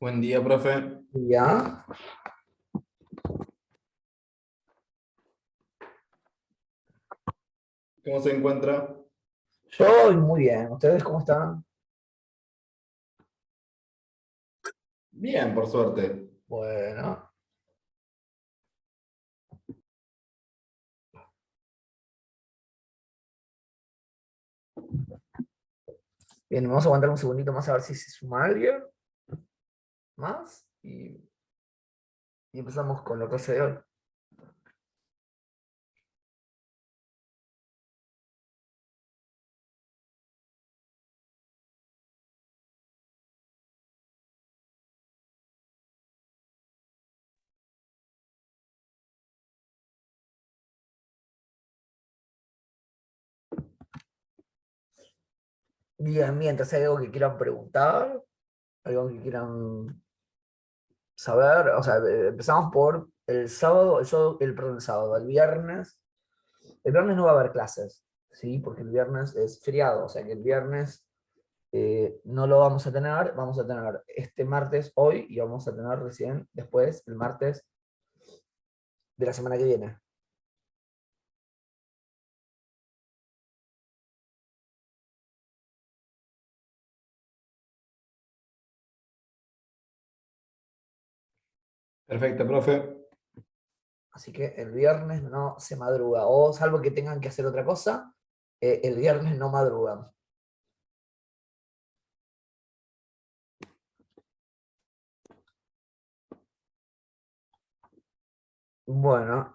Buen día, profe. Ya. ¿Cómo se encuentra? Yo muy bien. ¿Ustedes cómo están? Bien, por suerte. Bueno. Bien, vamos a aguantar un segundito más a ver si se suma alguien más. Y empezamos con la clase de hoy. Bien, mientras hay algo que quieran preguntar, algo que quieran saber. O sea, empezamos por el sábado, perdón, el sábado, el viernes. El viernes no va a haber clases, ¿sí? Porque el viernes es feriado, o sea que el viernes no lo vamos a tener este martes hoy y vamos a tener recién después, el martes de la semana que viene. Perfecto, profe. Así que el viernes no se madruga, o salvo que tengan que hacer otra cosa, el viernes no madrugan. Bueno,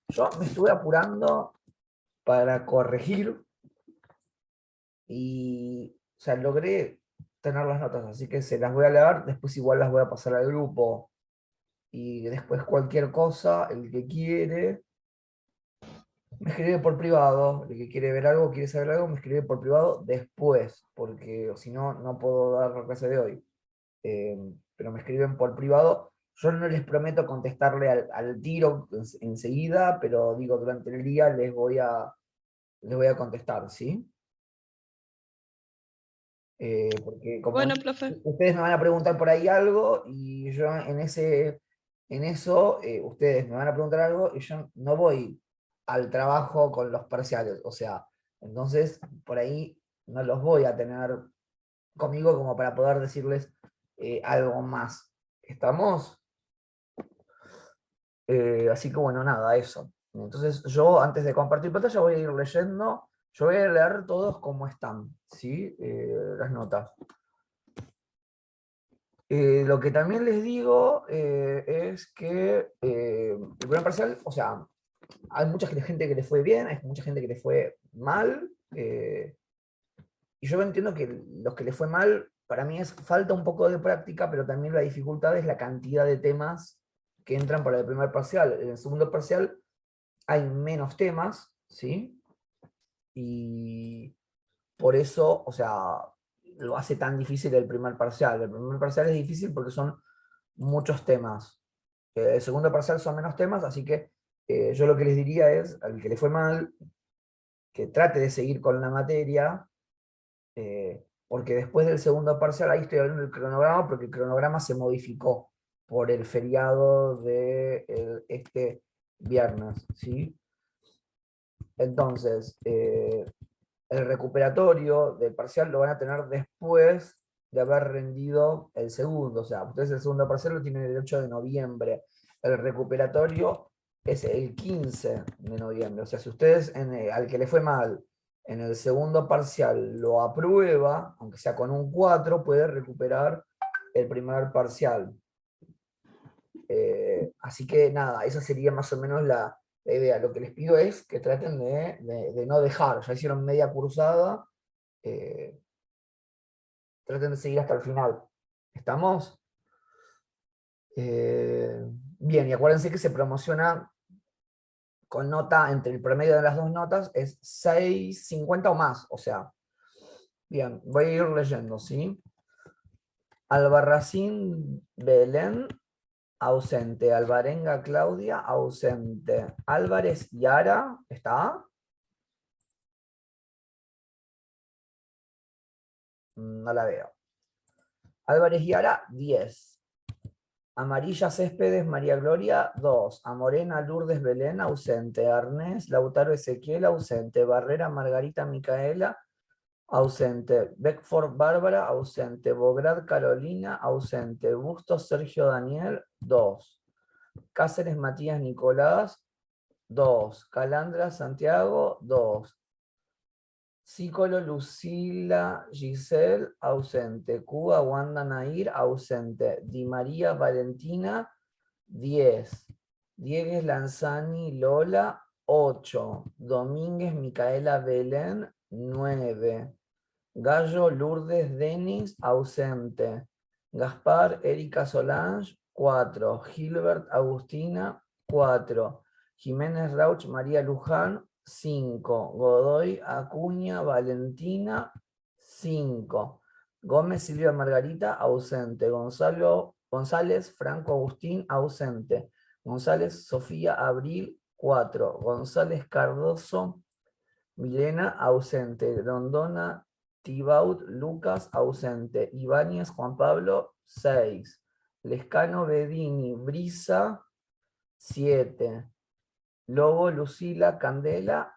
yo me estuve apurando para corregir y, o sea, logré tener las notas, así que se las voy a leer, después igual las voy a pasar al grupo y después cualquier cosa, el que quiere, me escribe por privado, el que quiere ver algo, quiere saber algo, me escribe por privado después, porque si no, no puedo dar la clase de hoy. Pero me escriben por privado. Yo no les prometo contestarle al tiro enseguida, pero digo, durante el día les voy a contestar, ¿sí? Porque como Bueno, profe. ustedes me van a preguntar por ahí algo y yo en eso, ustedes me van a preguntar algo y yo no voy al trabajo con los parciales, o sea, entonces por ahí no los voy a tener conmigo como para poder decirles algo más. ¿Estamos? Así que bueno, nada, eso. Entonces yo antes de compartir pantalla voy a ir leyendo, yo voy a leer todos como están, ¿sí? Las notas. Lo que también les digo es que el primer parcial, o sea, hay mucha gente que le fue bien, hay mucha gente que le fue mal, y yo entiendo que los que le fue mal, para mí es falta un poco de práctica, pero también la dificultad es la cantidad de temas que entran para el primer parcial. En el segundo parcial hay menos temas, ¿sí? Y por eso, o sea, lo hace tan difícil el primer parcial. El primer parcial es difícil porque son muchos temas. El segundo parcial son menos temas, así que yo lo que les diría es, al que le fue mal, que trate de seguir con la materia, porque después del segundo parcial, ahí estoy hablando del cronograma, porque el cronograma se modificó por el feriado de este viernes, ¿sí? Entonces, el recuperatorio del parcial lo van a tener después de haber rendido el segundo. O sea, ustedes el segundo parcial lo tienen el 8 de noviembre. El recuperatorio es el 15 de noviembre. O sea, si ustedes al que le fue mal en el segundo parcial lo aprueba, aunque sea con un 4, puede recuperar el primer parcial. Así que nada, esa sería más o menos la idea. Lo que les pido es que traten de no dejar. Ya hicieron media cursada, eh, traten de seguir hasta el final. ¿Estamos? Eh, Bien, y acuérdense que se promociona con nota entre el promedio de las dos notas, es 6,50 o más. O sea, bien, voy a ir leyendo, ¿sí? Albarracín Belén, ausente. Alvarenga Claudia, ausente. Álvarez Yara, ¿está? No la veo. Álvarez y Ara, 10. Amarilla Céspedes, María Gloria, 2. Amorena Lourdes Belén, ausente. Arnés Lautaro Ezequiel, ausente. Barrera Margarita Micaela, ausente. Beckford Bárbara, ausente. Bograd Carolina, ausente. Bustos Sergio Daniel, 2. Cáceres Matías Nicolás, 2. Calandra Santiago, 2. Cícolo Lucila Giselle, ausente. Cuba Wanda Nair, ausente. Di María Valentina, 10. Diegues Lanzani Lola, 8. Domínguez Micaela Belén, 9. Gallo Lourdes Denis, ausente. Gaspar Erika Solange, 4. Gilbert Agustina, 4. Jiménez Rauch María Luján, 5. Godoy Acuña Valentina, 5. Gómez Silvia Margarita, ausente. González Franco Agustín, ausente. González Sofía Abril, 4. González Cardoso Milena, ausente. Rondona Tibaut Lucas, ausente. Ibáñez Juan Pablo, 6. Lescano Bedini Brisa, 7. Lobo Lucila Candela,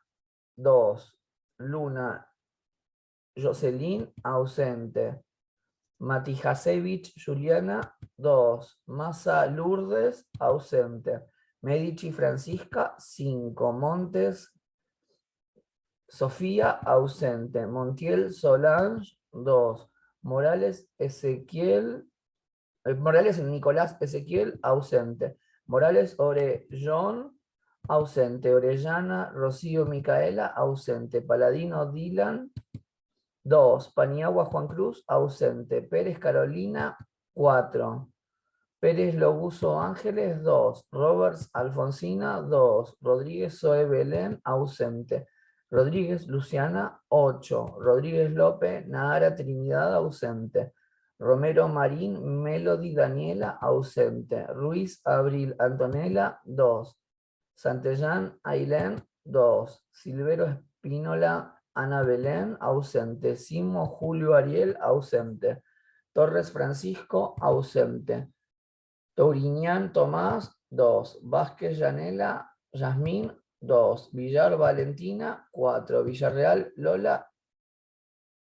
2. Luna Jocelyn, ausente. Matijasevich Juliana, 2. Massa Lourdes, ausente. Medici Francisca, 5. Montes Sofía, ausente. Montiel Solange, 2. Morales Nicolás Ezequiel, ausente. Morales Orellón, ausente. Orellana Rocío Micaela, ausente. Paladino Dylan, 2. Paniagua Juan Cruz, ausente. Pérez Carolina, 4. Pérez Lobuso Ángeles, 2. Roberts Alfonsina, 2. Rodríguez Zoe Belén, ausente. Rodríguez Luciana, 8. Rodríguez López Nahara Trinidad, ausente. Romero Marín Melody Daniela, ausente. Ruiz Abril Antonella, 2. Santellán Ailén, 2. Silvero Espínola Ana Belén, ausente. Simo Julio Ariel, ausente. Torres Francisco, ausente. Touriñán Tomás, 2. Vázquez Yanela Yasmín, 2. Villar Valentina, 4. Villarreal Lola,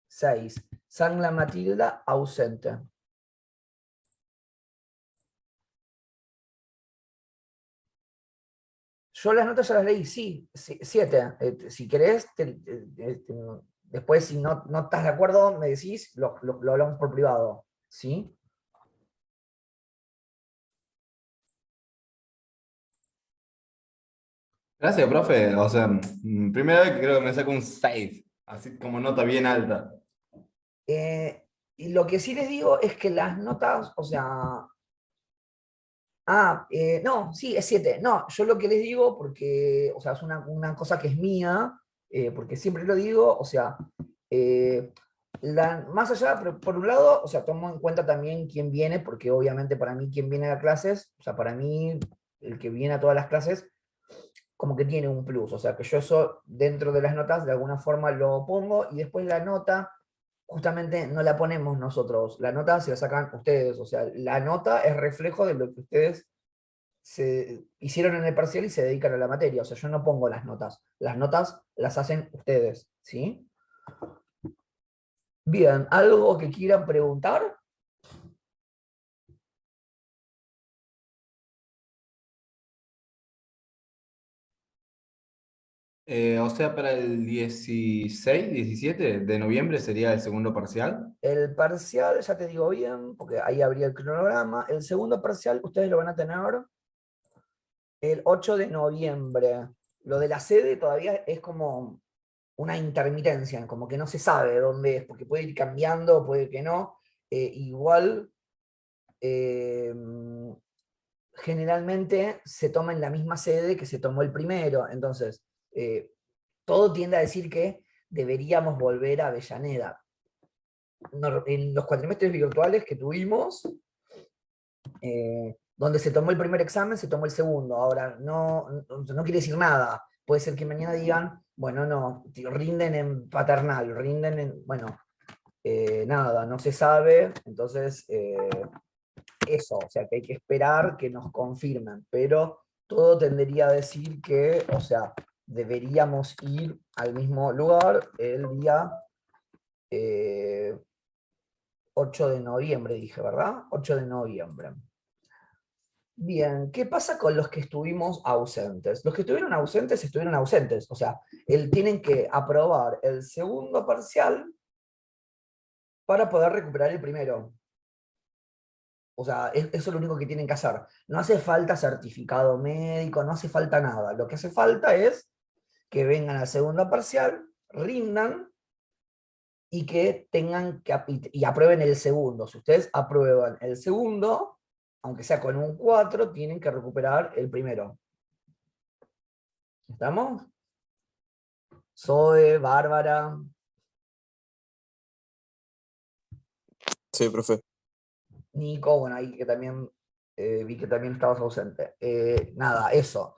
6. Sangla Matilda, ausente. Yo las notas ya las leí, sí, 7. Si querés, después si no estás de acuerdo, me decís, lo hablamos por privado, ¿sí? Gracias, profe. O sea, primera vez que creo que me saco un 6, así como nota bien alta. Y lo que sí les digo es que las notas, o sea, no, sí, es 7. No, yo lo que les digo, porque, o sea, es una cosa que es mía, porque siempre lo digo, o sea, eh, más allá, pero por un lado, o sea, tomo en cuenta también quién viene, porque obviamente para mí quién viene a las clases, o sea, para mí el que viene a todas las clases, como que tiene un plus, o sea, que yo eso dentro de las notas de alguna forma lo pongo y después la nota justamente no la ponemos nosotros, la nota se la sacan ustedes, o sea, la nota es reflejo de lo que ustedes se hicieron en el parcial y se dedican a la materia, o sea, yo no pongo las notas las hacen ustedes, ¿sí? Bien, ¿algo que quieran preguntar? O sea, para el 16, 17 de noviembre sería el segundo parcial. El parcial, ya te digo bien, porque ahí habría el cronograma, el segundo parcial ustedes lo van a tener el 8 de noviembre. Lo de la sede todavía es como una intermitencia, como que no se sabe dónde es, porque puede ir cambiando, puede que no. Igual, eh, generalmente se toma en la misma sede que se tomó el primero, entonces todo tiende a decir que deberíamos volver a Avellaneda. En los cuatrimestres virtuales que tuvimos, donde se tomó el primer examen, se tomó el segundo. Ahora, no quiere decir nada. Puede ser que mañana digan, bueno, no, rinden en paternal, rinden en, bueno, nada, no se sabe, entonces eso, o sea que hay que esperar que nos confirmen, pero todo tendería a decir que, o sea, deberíamos ir al mismo lugar el día 8 de noviembre, dije, ¿verdad? 8 de noviembre. Bien, ¿qué pasa con los que estuvimos ausentes? Los que estuvieron ausentes, o sea, tienen que aprobar el segundo parcial para poder recuperar el primero. O sea, eso es lo único que tienen que hacer. No hace falta certificado médico, no hace falta nada. Lo que hace falta es que vengan al segundo parcial, rindan y que tengan que y aprueben el segundo. Si ustedes aprueban el segundo, aunque sea con un 4, tienen que recuperar el primero. ¿Estamos? Zoe, Bárbara, Sí, profe. Nico, bueno, ahí que también vi que también estabas ausente. Nada, eso.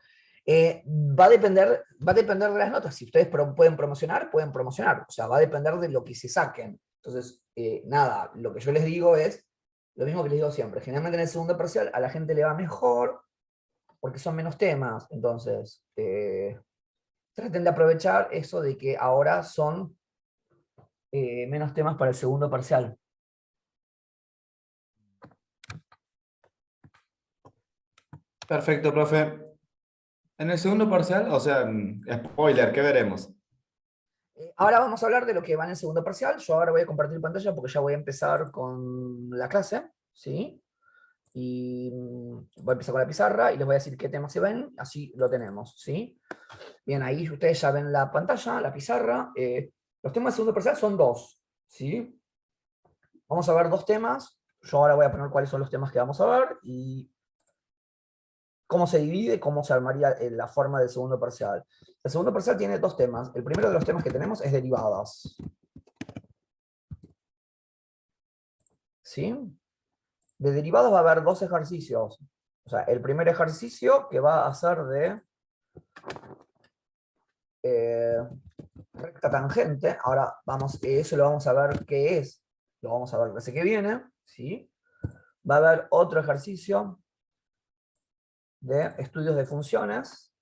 Va a depender de las notas. Si ustedes pueden promocionar, pueden promocionar. O sea, va a depender de lo que se saquen. Entonces, nada, lo que yo les digo es lo mismo que les digo siempre. Generalmente en el segundo parcial a la gente le va mejor porque son menos temas. Entonces, traten de aprovechar eso de que ahora son menos temas para el segundo parcial. Perfecto, profe. En el segundo parcial, o sea, spoiler, ¿qué veremos? Ahora vamos a hablar de lo que va en el segundo parcial. Yo ahora voy a compartir pantalla porque ya voy a empezar con la clase, ¿sí? Y voy a empezar con la pizarra y les voy a decir qué temas se ven, así lo tenemos, ¿sí? Bien, ahí ustedes ya ven la pantalla, la pizarra. Los temas del segundo parcial son dos, ¿sí? Vamos a ver dos temas. Yo ahora voy a poner cuáles son los temas que vamos a ver y cómo se divide, cómo se armaría la forma del segundo parcial. El segundo parcial tiene dos temas. El primero de los temas que tenemos es derivadas. ¿Sí? De derivadas va a haber dos ejercicios. O sea, el primer ejercicio que va a ser de eh, recta tangente. Ahora vamos, eso lo vamos a ver qué es. Lo vamos a ver la clase que viene. ¿Sí? Va a haber otro ejercicio de estudios de funciones.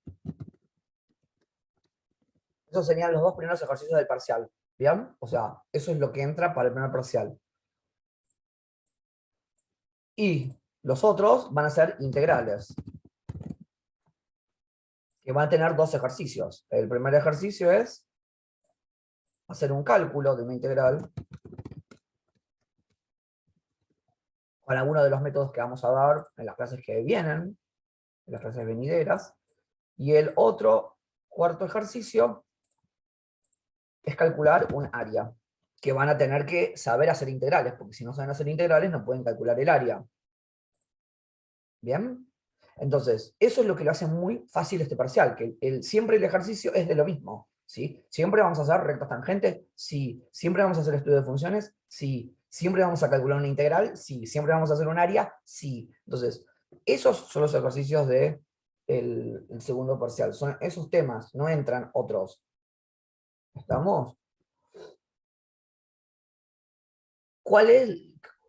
Esos serían los dos primeros ejercicios del parcial. ¿Bien? O sea, eso es lo que entra para el primer parcial. Y los otros van a ser integrales, que van a tener dos ejercicios. El primer ejercicio es hacer un cálculo de una integral con alguno de los métodos que vamos a dar en las clases que vienen, en las clases venideras. Y el otro, cuarto ejercicio, es calcular un área, que van a tener que saber hacer integrales, porque si no saben hacer integrales no pueden calcular el área. ¿Bien? Entonces, eso es lo que lo hace muy fácil este parcial, que siempre el ejercicio es de lo mismo. ¿Sí? Siempre vamos a hacer rectas tangentes, sí. Siempre vamos a hacer estudio de funciones, sí. Siempre vamos a calcular una integral, sí. Siempre vamos a hacer un área, sí. Entonces, esos son los ejercicios de el segundo parcial. Son esos temas, no entran otros. ¿Estamos? ¿Cuál es,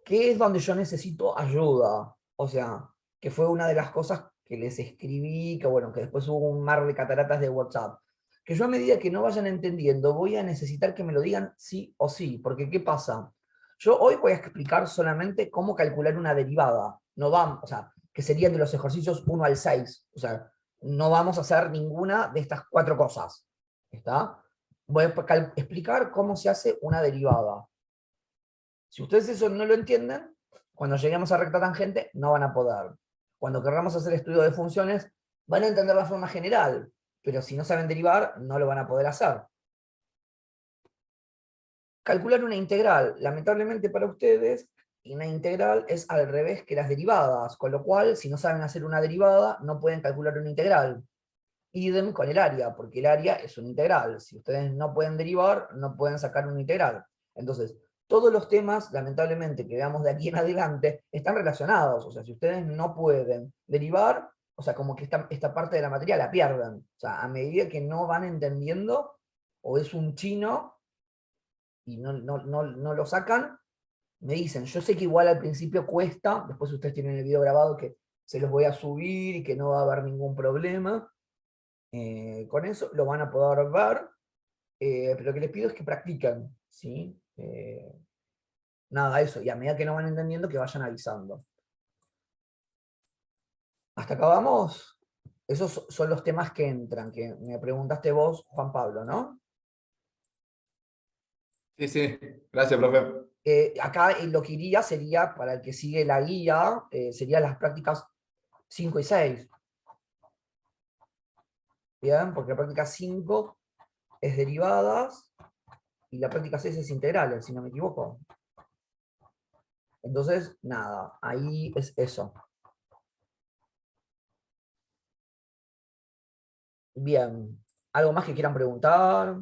qué es donde yo necesito ayuda? O sea, que fue una de las cosas que les escribí, que bueno, que después hubo un mar de cataratas de WhatsApp. Que yo a medida que no vayan entendiendo, voy a necesitar que me lo digan sí o sí, porque ¿qué pasa? Yo hoy voy a explicar solamente cómo calcular una derivada. No vamos, o sea, que serían de los ejercicios 1 al 6. O sea, no vamos a hacer ninguna de estas cuatro cosas. ¿Está? Voy a explicar cómo se hace una derivada. Si ustedes eso no lo entienden, cuando lleguemos a recta tangente no van a poder. Cuando queramos hacer estudio de funciones, van a entender la forma general, pero si no saben derivar, no lo van a poder hacer. Calcular una integral, lamentablemente para ustedes, una integral es al revés que las derivadas, con lo cual, si no saben hacer una derivada, no pueden calcular una integral. Idem con el área, porque el área es una integral. Si ustedes no pueden derivar, no pueden sacar una integral. Entonces, todos los temas, lamentablemente, que veamos de aquí en adelante, están relacionados. O sea, si ustedes no pueden derivar, o sea, como que esta parte de la materia la pierden. O sea, a medida que no van entendiendo, o es un chino, y no lo sacan, me dicen, yo sé que igual al principio cuesta, después ustedes tienen el video grabado que se los voy a subir y que no va a haber ningún problema. Con eso lo van a poder ver, pero lo que les pido es que practiquen, ¿sí? Nada, eso, y a medida que no van entendiendo, que vayan avisando. ¿Hasta acá vamos? Esos son los temas que entran, que me preguntaste vos, Juan Pablo, ¿no? Sí, sí, gracias, profe. Acá lo que iría sería, para el que sigue la guía, serían las prácticas 5 y 6. ¿Bien? Porque la práctica 5 es derivadas y la práctica 6 es integrales, si no me equivoco. Entonces, nada, ahí es eso. Bien, ¿algo más que quieran preguntar?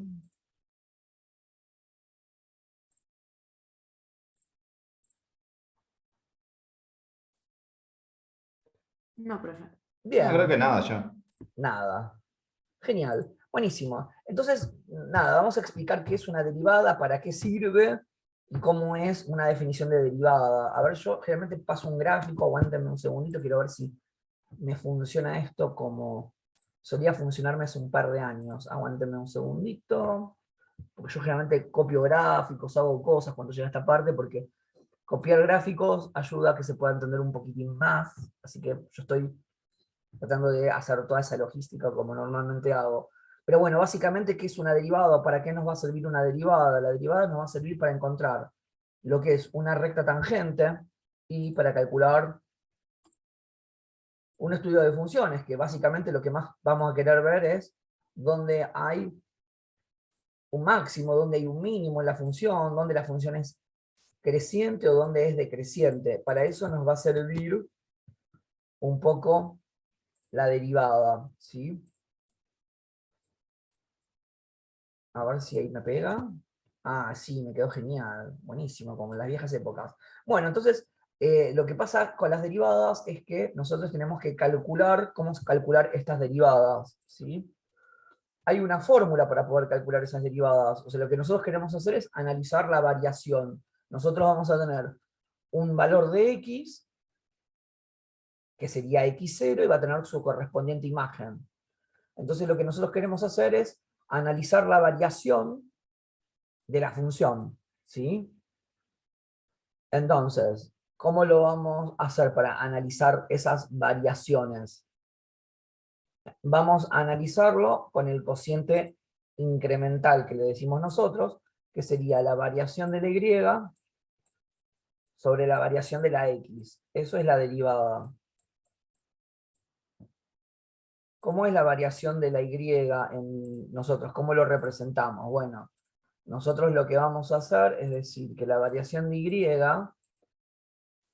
No, profe. No, creo que Bien, nada ya. nada. Genial, buenísimo. Entonces, nada, vamos a explicar qué es una derivada, para qué sirve y cómo es una definición de derivada. A ver, yo generalmente paso un gráfico, aguántenme un segundito, quiero ver si me funciona esto como solía funcionarme hace un par de años. Aguántenme un segundito, porque yo generalmente copio gráficos, hago cosas cuando llega a esta parte, porque copiar gráficos ayuda a que se pueda entender un poquitín más, así que yo estoy tratando de hacer toda esa logística como normalmente hago. Pero bueno, básicamente, ¿qué es una derivada? ¿Para qué nos va a servir una derivada? La derivada nos va a servir para encontrar lo que es una recta tangente y para calcular un estudio de funciones, que básicamente lo que más vamos a querer ver es dónde hay un máximo, dónde hay un mínimo en la función, dónde la función es creciente o dónde es decreciente. Para eso nos va a servir un poco la derivada, ¿sí? A ver si ahí me pega. Ah, sí, me quedó genial. Buenísimo, como en las viejas épocas. Bueno, entonces, lo que pasa con las derivadas es que nosotros tenemos que calcular cómo calcular estas derivadas, ¿sí? Hay una fórmula para poder calcular esas derivadas. O sea, lo que nosotros queremos hacer es analizar la variación. Nosotros vamos a tener un valor de x, que sería x0, y va a tener su correspondiente imagen. Entonces, lo que nosotros queremos hacer es analizar la variación de la función, ¿sí? Entonces, ¿cómo lo vamos a hacer para analizar esas variaciones? Vamos a analizarlo con el cociente incremental que le decimos nosotros, que sería la variación de la y sobre la variación de la x. Eso es la derivada. ¿Cómo es la variación de la y en nosotros? ¿Cómo lo representamos? Bueno, nosotros lo que vamos a hacer es decir que la variación de y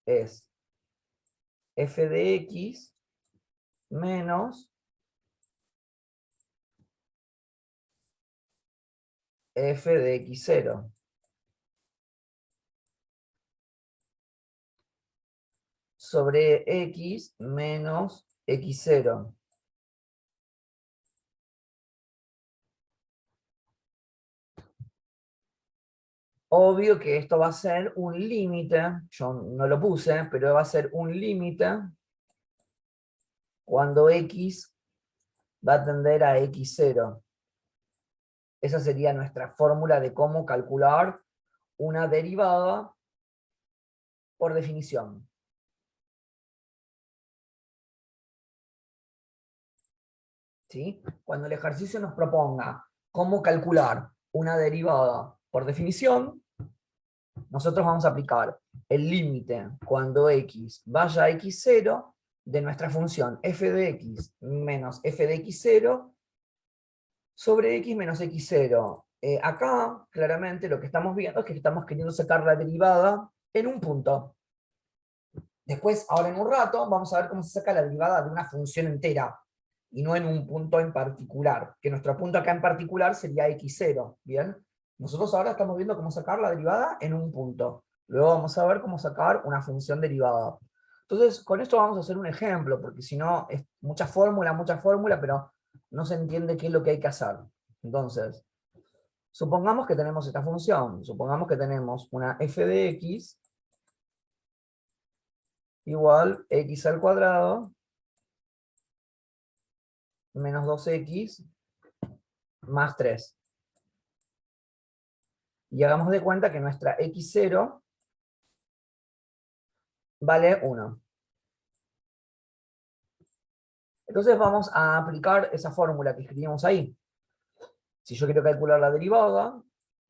es f de x menos f de x0 sobre x menos x0. Obvio que esto va a ser un límite, yo no lo puse, pero va a ser un límite cuando x va a tender a x0. Esa sería nuestra fórmula de cómo calcular una derivada por definición. ¿Sí? Cuando el ejercicio nos proponga cómo calcular una derivada por definición, nosotros vamos a aplicar el límite cuando x vaya a x0 de nuestra función f de x menos f de x0 sobre x menos x0. Acá, claramente, lo que estamos viendo es que estamos queriendo sacar la derivada en un punto. Después, ahora en un rato, vamos a ver cómo se saca la derivada de una función entera, y no en un punto en particular, que nuestro punto acá en particular sería x0, ¿bien? Nosotros ahora estamos viendo cómo sacar la derivada en un punto. Luego vamos a ver cómo sacar una función derivada. Entonces, con esto vamos a hacer un ejemplo, porque si no, es mucha fórmula, pero no se entiende qué es lo que hay que hacer. Entonces, Supongamos que tenemos esta función. Supongamos que tenemos una f de x igual x al cuadrado menos 2x más 3. Y hagamos de cuenta que nuestra x0 vale 1. Entonces vamos a aplicar esa fórmula que escribimos ahí. Si yo quiero calcular la derivada,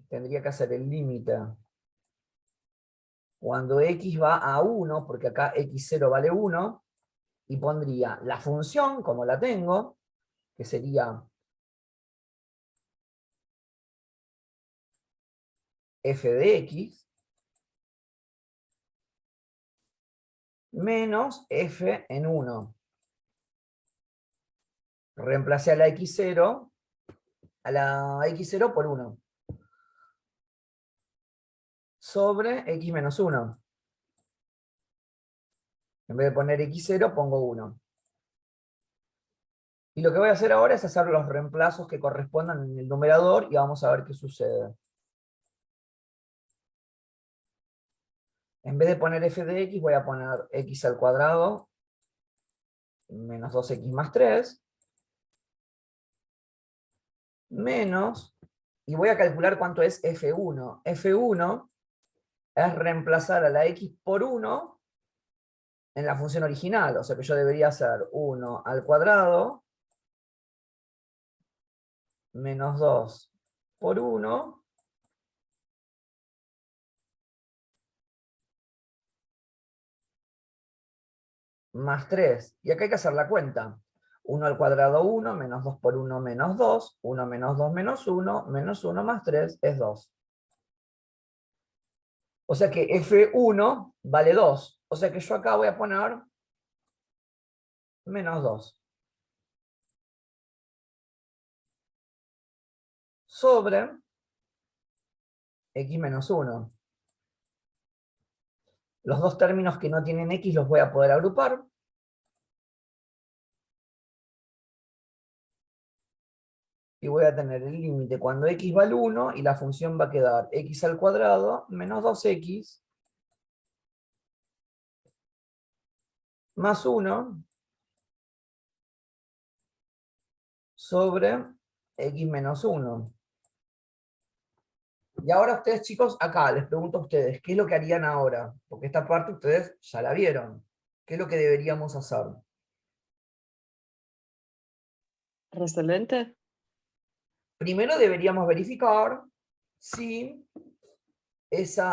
tendría que hacer el límite cuando x va a 1, porque acá x0 vale 1, y pondría la función, como la tengo, que sería f de x menos f en 1. Reemplacé a la x0 por 1. Sobre x menos 1. En vez de poner x0, pongo 1. Y lo que voy a hacer ahora es hacer los reemplazos que correspondan en el numerador y vamos a ver qué sucede. En vez de poner f de x, voy a poner x al cuadrado menos 2x más 3 menos, y voy a calcular cuánto es f1. f1 es reemplazar a la x por 1 en la función original, o sea que yo debería hacer 1 al cuadrado menos 2 por 1 más 3. Y acá hay que hacer la cuenta. 1 al cuadrado 1, menos 2 por 1 menos 2, 1 menos 2 menos 1, menos 1 más 3 es 2. O sea que f1 vale 2. O sea que yo acá voy a poner menos 2. Sobre x menos 1. Los dos términos que no tienen x los voy a poder agrupar. Y voy a tener el límite cuando x vale 1 y la función va a quedar x al cuadrado menos 2x más 1 sobre x menos 1. Y ahora ustedes, chicos, acá les pregunto a ustedes, ¿qué es lo que harían ahora? Porque esta parte ustedes ya la vieron. ¿Qué es lo que deberíamos hacer? ¿Resolvente? Primero deberíamos verificar si ese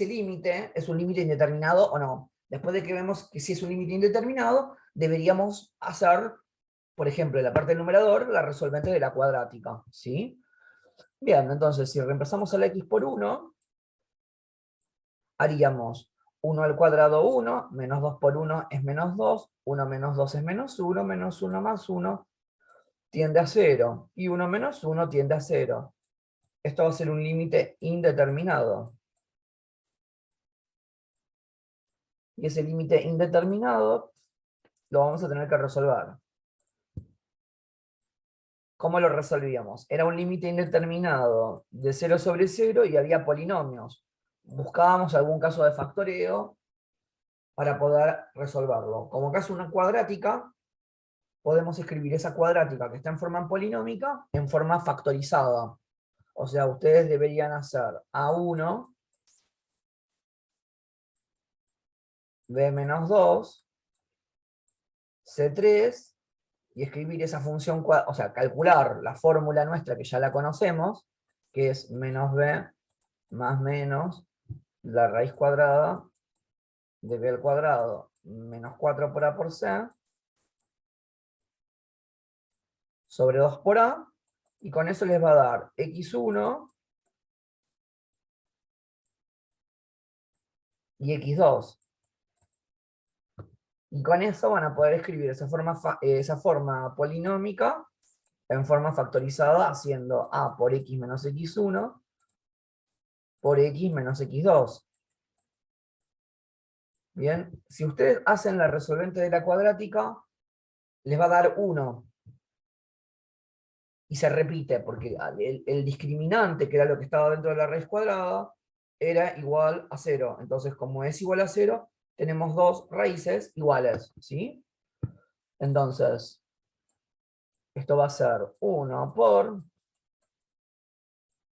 límite es un límite indeterminado o no. Después de que vemos que si es un límite indeterminado, deberíamos hacer, por ejemplo, en la parte del numerador, la resolvente de la cuadrática. ¿Sí? Bien, entonces si reemplazamos a la x por 1, haríamos 1 al cuadrado 1, menos 2 por 1 es menos 2, 1 menos 2 es menos 1, menos 1 más 1 tiende a 0, y 1 menos 1 tiende a 0. Esto va a ser un límite indeterminado. Y ese límite indeterminado lo vamos a tener que resolver. ¿Cómo lo resolvíamos? Era un límite indeterminado de 0 sobre 0 y había polinomios. Buscábamos algún caso de factoreo para poder resolverlo. Como caso una cuadrática, podemos escribir esa cuadrática que está en forma polinómica en forma factorizada. O sea, ustedes deberían hacer A1 B menos 2 C3 y escribir esa función, o sea, calcular la fórmula nuestra que ya la conocemos, que es menos b más menos la raíz cuadrada de b al cuadrado menos 4 por a por c sobre 2 por a, y con eso les va a dar x1 y x2. Y con eso van a poder escribir esa forma polinómica en forma factorizada haciendo a por x menos x1 por x menos x2. Bien, si ustedes hacen la resolvente de la cuadrática, les va a dar 1. y se repite, porque el discriminante, que era lo que estaba dentro de la raíz cuadrada, era igual a 0. Entonces, como es igual a 0, tenemos dos raíces iguales, ¿sí? Entonces, esto va a ser 1 por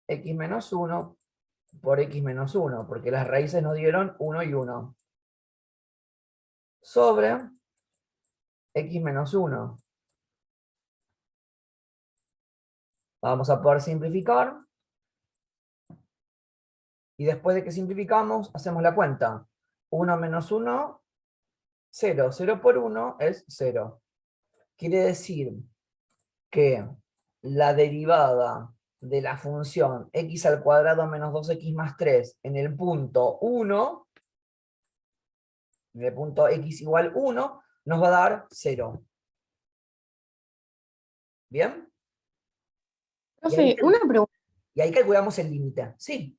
x menos 1 por x menos 1, porque las raíces nos dieron 1 y 1. Sobre x menos 1. Vamos a poder simplificar. Y después de que simplificamos, hacemos la cuenta. 1 menos 1, 0. 0 por 1 es 0. Quiere decir que la derivada de la función x al cuadrado menos 2x más 3 en el punto 1, en el punto x igual 1, nos va a dar 0. ¿Bien? Profe, una pregunta. Y ahí calculamos el límite. Sí.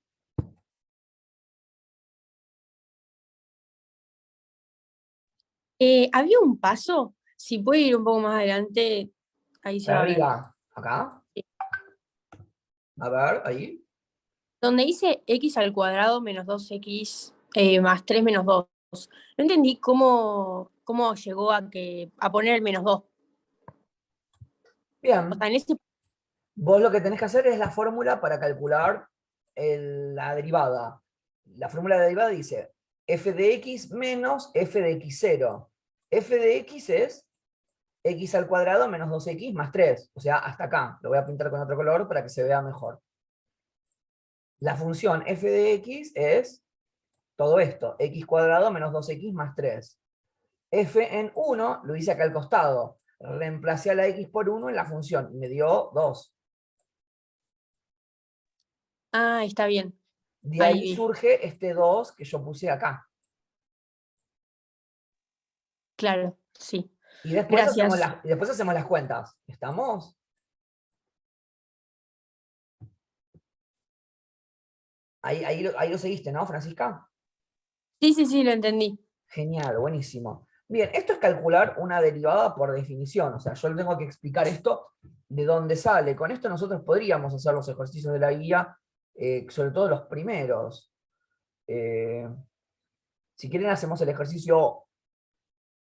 Había un paso, si puede ir un poco más adelante, ahí se Para va a ver. arriba. Acá. Sí. A ver, ahí. Donde dice x al cuadrado menos 2x más 3 menos 2. No entendí cómo llegó a poner el menos 2. Bien. O sea, en ese... Vos lo que tenés que hacer es la fórmula para calcular la derivada. La fórmula de derivada dice f de x menos f de x0. F de x es x al cuadrado menos 2x más 3. O sea, hasta acá. Lo voy a pintar con otro color para que se vea mejor. La función f de x es todo esto. X cuadrado menos 2x más 3. F en 1 lo hice acá al costado. Reemplacé a la x por 1 en la función. Y me dio 2. Ah, está bien. De Ahí ahí vi. surge este 2 que yo puse acá. Claro, sí. Y después Gracias. hacemos las cuentas. ¿Estamos? Ahí lo seguiste, ¿no, Francisca? Sí, sí, sí, lo entendí. Genial, buenísimo. Bien, esto es calcular una derivada por definición. O sea, yo le tengo que explicar esto de dónde sale. Con esto nosotros podríamos hacer los ejercicios de la guía, sobre todo los primeros. Si quieren hacemos el ejercicio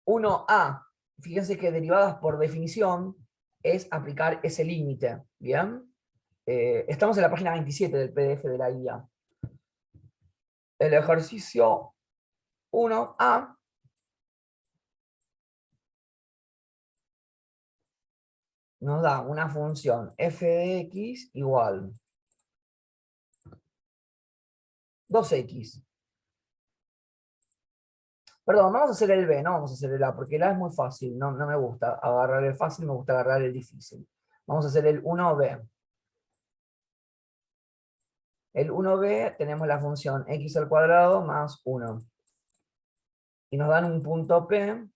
1A. Fíjense que derivadas por definición es aplicar ese límite. ¿Bien? Estamos en la página 27 del PDF de la guía. El ejercicio 1A nos da una función f de x igual 2x. Perdón, vamos a hacer el B, no vamos a hacer el A, porque el A es muy fácil, no me gusta agarrar el fácil, me gusta agarrar el difícil. Vamos a hacer el 1B. El 1B tenemos la función x al cuadrado más 1. Y nos dan un punto P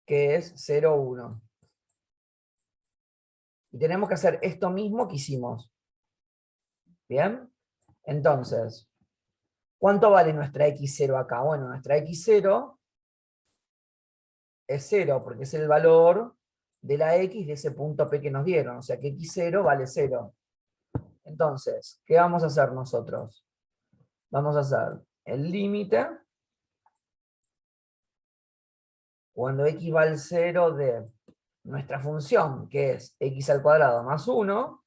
que es 0, 1. Y tenemos que hacer esto mismo que hicimos. ¿Bien? Entonces, ¿cuánto vale nuestra x0 acá? Bueno, nuestra x0 es 0, porque es el valor de la x de ese punto P que nos dieron. O sea que x0 vale 0. Entonces, ¿qué vamos a hacer nosotros? Vamos a hacer el límite cuando x va al 0 de nuestra función, que es x al cuadrado más 1,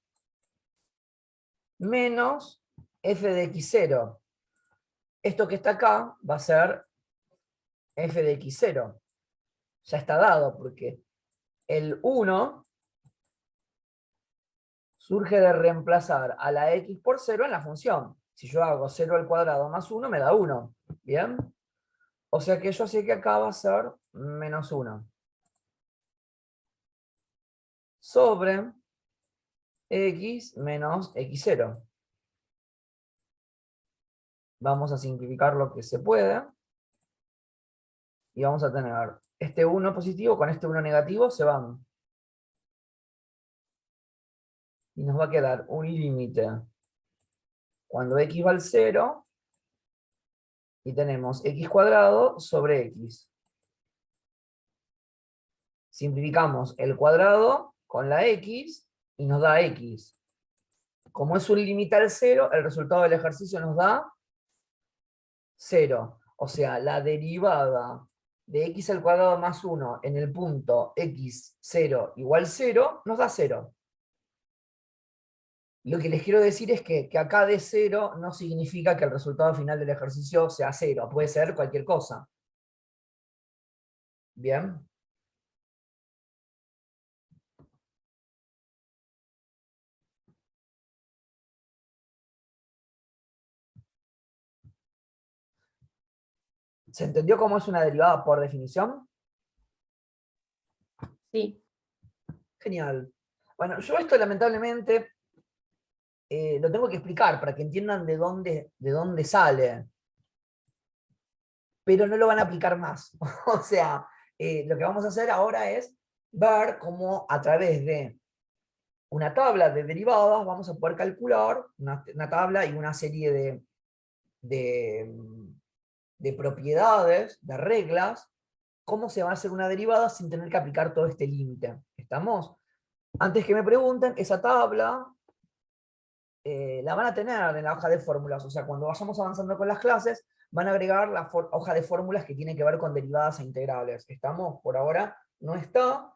menos f de x0. Esto que está acá va a ser f de x0. Ya está dado, porque el 1 surge de reemplazar a la x por 0 en la función. Si yo hago 0 al cuadrado más 1, me da 1. ¿Bien? O sea que yo sé que acá va a ser menos 1. Sobre x menos x0. Vamos a simplificar lo que se pueda. Y vamos a tener este 1 positivo con este 1 negativo se van. Y nos va a quedar un límite cuando x va al 0. Y tenemos x cuadrado sobre x. simplificamos el cuadrado con la x y nos da x. Como es un límite al 0, el resultado del ejercicio nos da 0. O sea, la derivada de x al cuadrado más 1 en el punto x0 igual 0 nos da 0. Lo que les quiero decir es que acá de 0 no significa que el resultado final del ejercicio sea 0. Puede ser cualquier cosa. ¿Bien? ¿Se entendió cómo es una derivada por definición? Sí. Genial. Bueno, yo esto lamentablemente lo tengo que explicar para que entiendan de dónde sale. Pero no lo van a aplicar más. O sea, lo que vamos a hacer ahora es ver cómo a través de una tabla de derivadas vamos a poder calcular una tabla y una serie de propiedades, de reglas, cómo se va a hacer una derivada sin tener que aplicar todo este límite. ¿Estamos? Antes que me pregunten, esa tabla la van a tener en la hoja de fórmulas. O sea, cuando vayamos avanzando con las clases, van a agregar la hoja de fórmulas que tiene que ver con derivadas e integrales. ¿Estamos? Por ahora no está.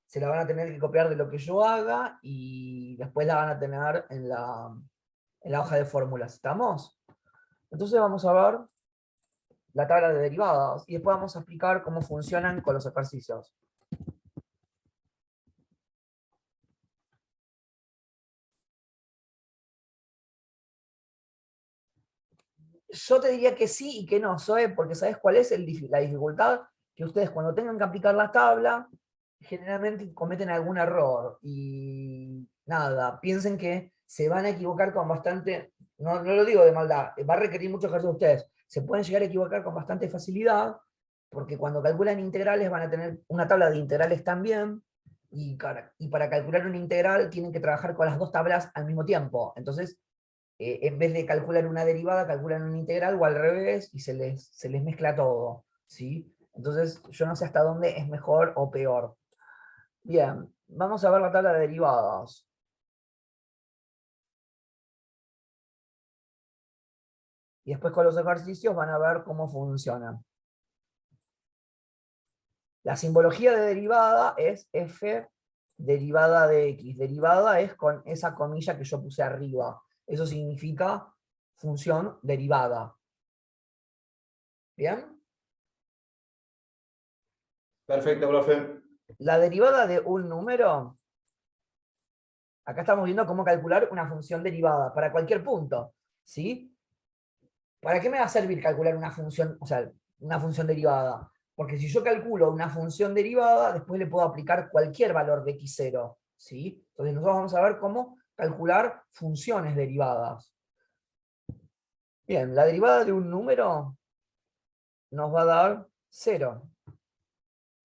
Se la van a tener que copiar de lo que yo haga y después la van a tener en la hoja de fórmulas. ¿Estamos? Entonces vamos a ver la tabla de derivadas y después vamos a explicar cómo funcionan con los ejercicios. Yo te diría que sí y que no, Zoe, porque ¿sabes cuál es la dificultad? Que ustedes cuando tengan que aplicar la tabla, generalmente cometen algún error. Y nada, piensen que se van a equivocar con bastante, no lo digo de maldad, va a requerir mucho ejercicio de ustedes. Se pueden llegar a equivocar con bastante facilidad, porque cuando calculan integrales van a tener una tabla de integrales también, y para calcular una integral tienen que trabajar con las dos tablas al mismo tiempo. Entonces, en vez de calcular una derivada, calculan una integral o al revés y se les mezcla todo, ¿sí? Entonces, yo no sé hasta dónde es mejor o peor. Bien, vamos a ver la tabla de derivadas. Y después con los ejercicios van a ver cómo funciona. La simbología de derivada es f derivada de x. Derivada es con esa comilla que yo puse arriba. Eso significa función derivada. ¿Bien? Perfecto, profe. La derivada de un número, acá estamos viendo cómo calcular una función derivada para cualquier punto, ¿sí? ¿Para qué me va a servir calcular una función, o sea, una función derivada? Porque si yo calculo una función derivada, después le puedo aplicar cualquier valor de x0, ¿sí? Entonces nosotros vamos a ver cómo calcular funciones derivadas. Bien, la derivada de un número nos va a dar 0.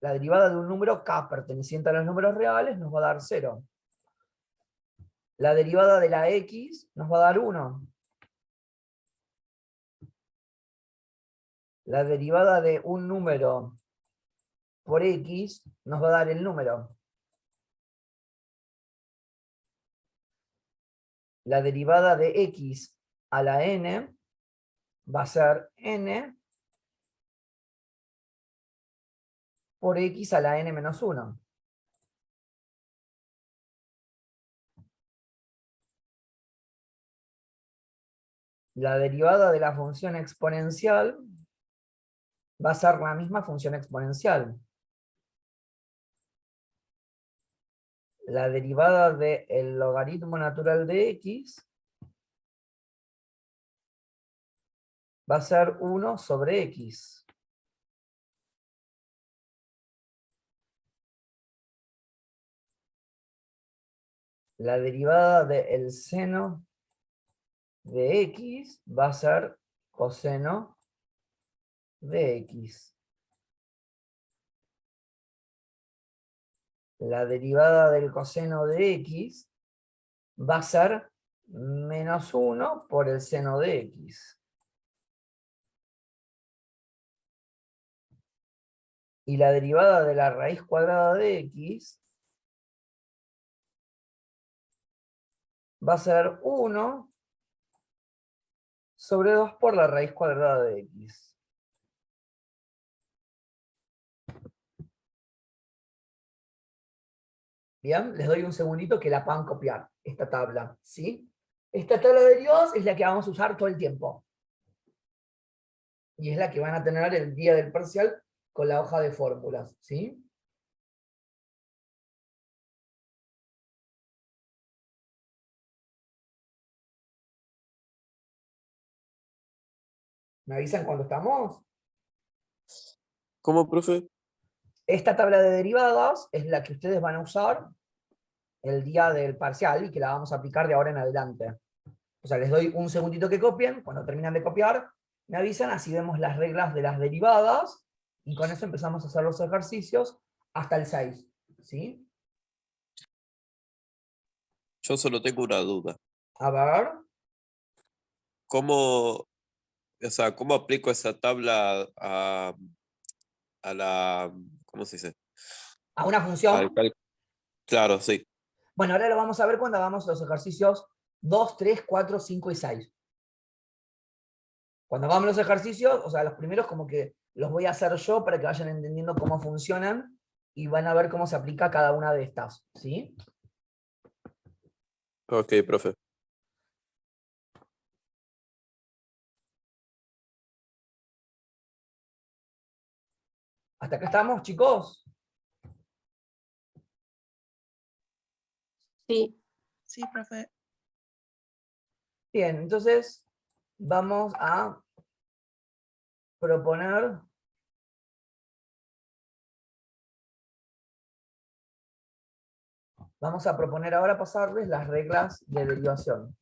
La derivada de un número k perteneciente a los números reales nos va a dar 0. La derivada de la x nos va a dar 1. La derivada de un número por x nos va a dar el número. La derivada de x a la n va a ser n por x a la n menos 1. La derivada de la función exponencial va a ser la misma función exponencial. La derivada del logaritmo natural de x va a ser 1 sobre x. La derivada del seno de x va a ser coseno de x. La derivada del coseno de x va a ser menos 1 por el seno de x. Y la derivada de la raíz cuadrada de x va a ser 1 sobre 2 por la raíz cuadrada de x. Bien, les doy un segundito que la puedan copiar, esta tabla, ¿sí? Esta tabla de derivadas es la que vamos a usar todo el tiempo. Y es la que van a tener el día del parcial con la hoja de fórmulas, ¿sí? ¿Me avisan cuando estamos? ¿Cómo, profe? Esta tabla de derivadas es la que ustedes van a usar el día del parcial y que la vamos a aplicar de ahora en adelante. O sea, les doy un segundito que copien, cuando terminan de copiar, me avisan, así vemos las reglas de las derivadas, y con eso empezamos a hacer los ejercicios hasta el 6, ¿sí? Yo solo tengo una duda. A ver, ¿Cómo, o sea, cómo aplico esa tabla a la, ¿cómo se dice? a una Al función. claro, sí. Bueno, ahora lo vamos a ver cuando hagamos los ejercicios 2, 3, 4, 5 y 6. Cuando hagamos los ejercicios, o sea, los primeros como que los voy a hacer yo para que vayan entendiendo cómo funcionan y van a ver cómo se aplica cada una de estas, ¿sí? Ok, profe. ¿Hasta acá estamos, chicos? Sí. Sí, profe. Bien, entonces vamos a proponer ahora pasarles las reglas de derivación.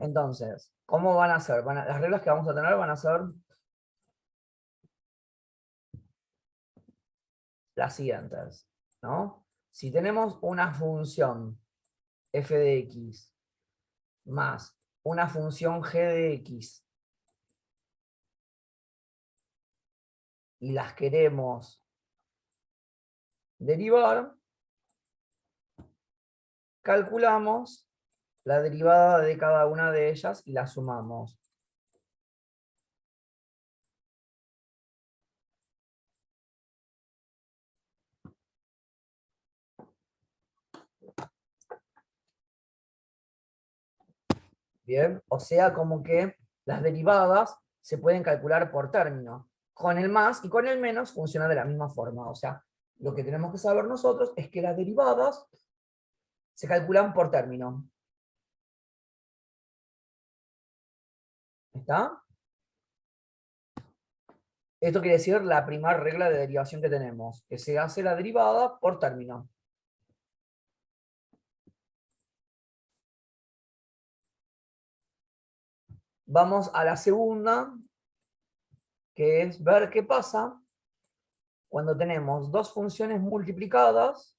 Entonces, ¿cómo van a ser? Las reglas que vamos a tener van a ser las siguientes, ¿no? Si tenemos una función f de x más una función g de x y las queremos derivar, calculamos la derivada de cada una de ellas y la sumamos. Bien, o sea, como que las derivadas se pueden calcular por término. Con el más y con el menos funciona de la misma forma. O sea, lo que tenemos que saber nosotros es que las derivadas se calculan por término. ¿Está? Esto quiere decir la primera regla de derivación que tenemos, que se hace la derivada por término. Vamos a la segunda, que es ver qué pasa cuando tenemos dos funciones multiplicadas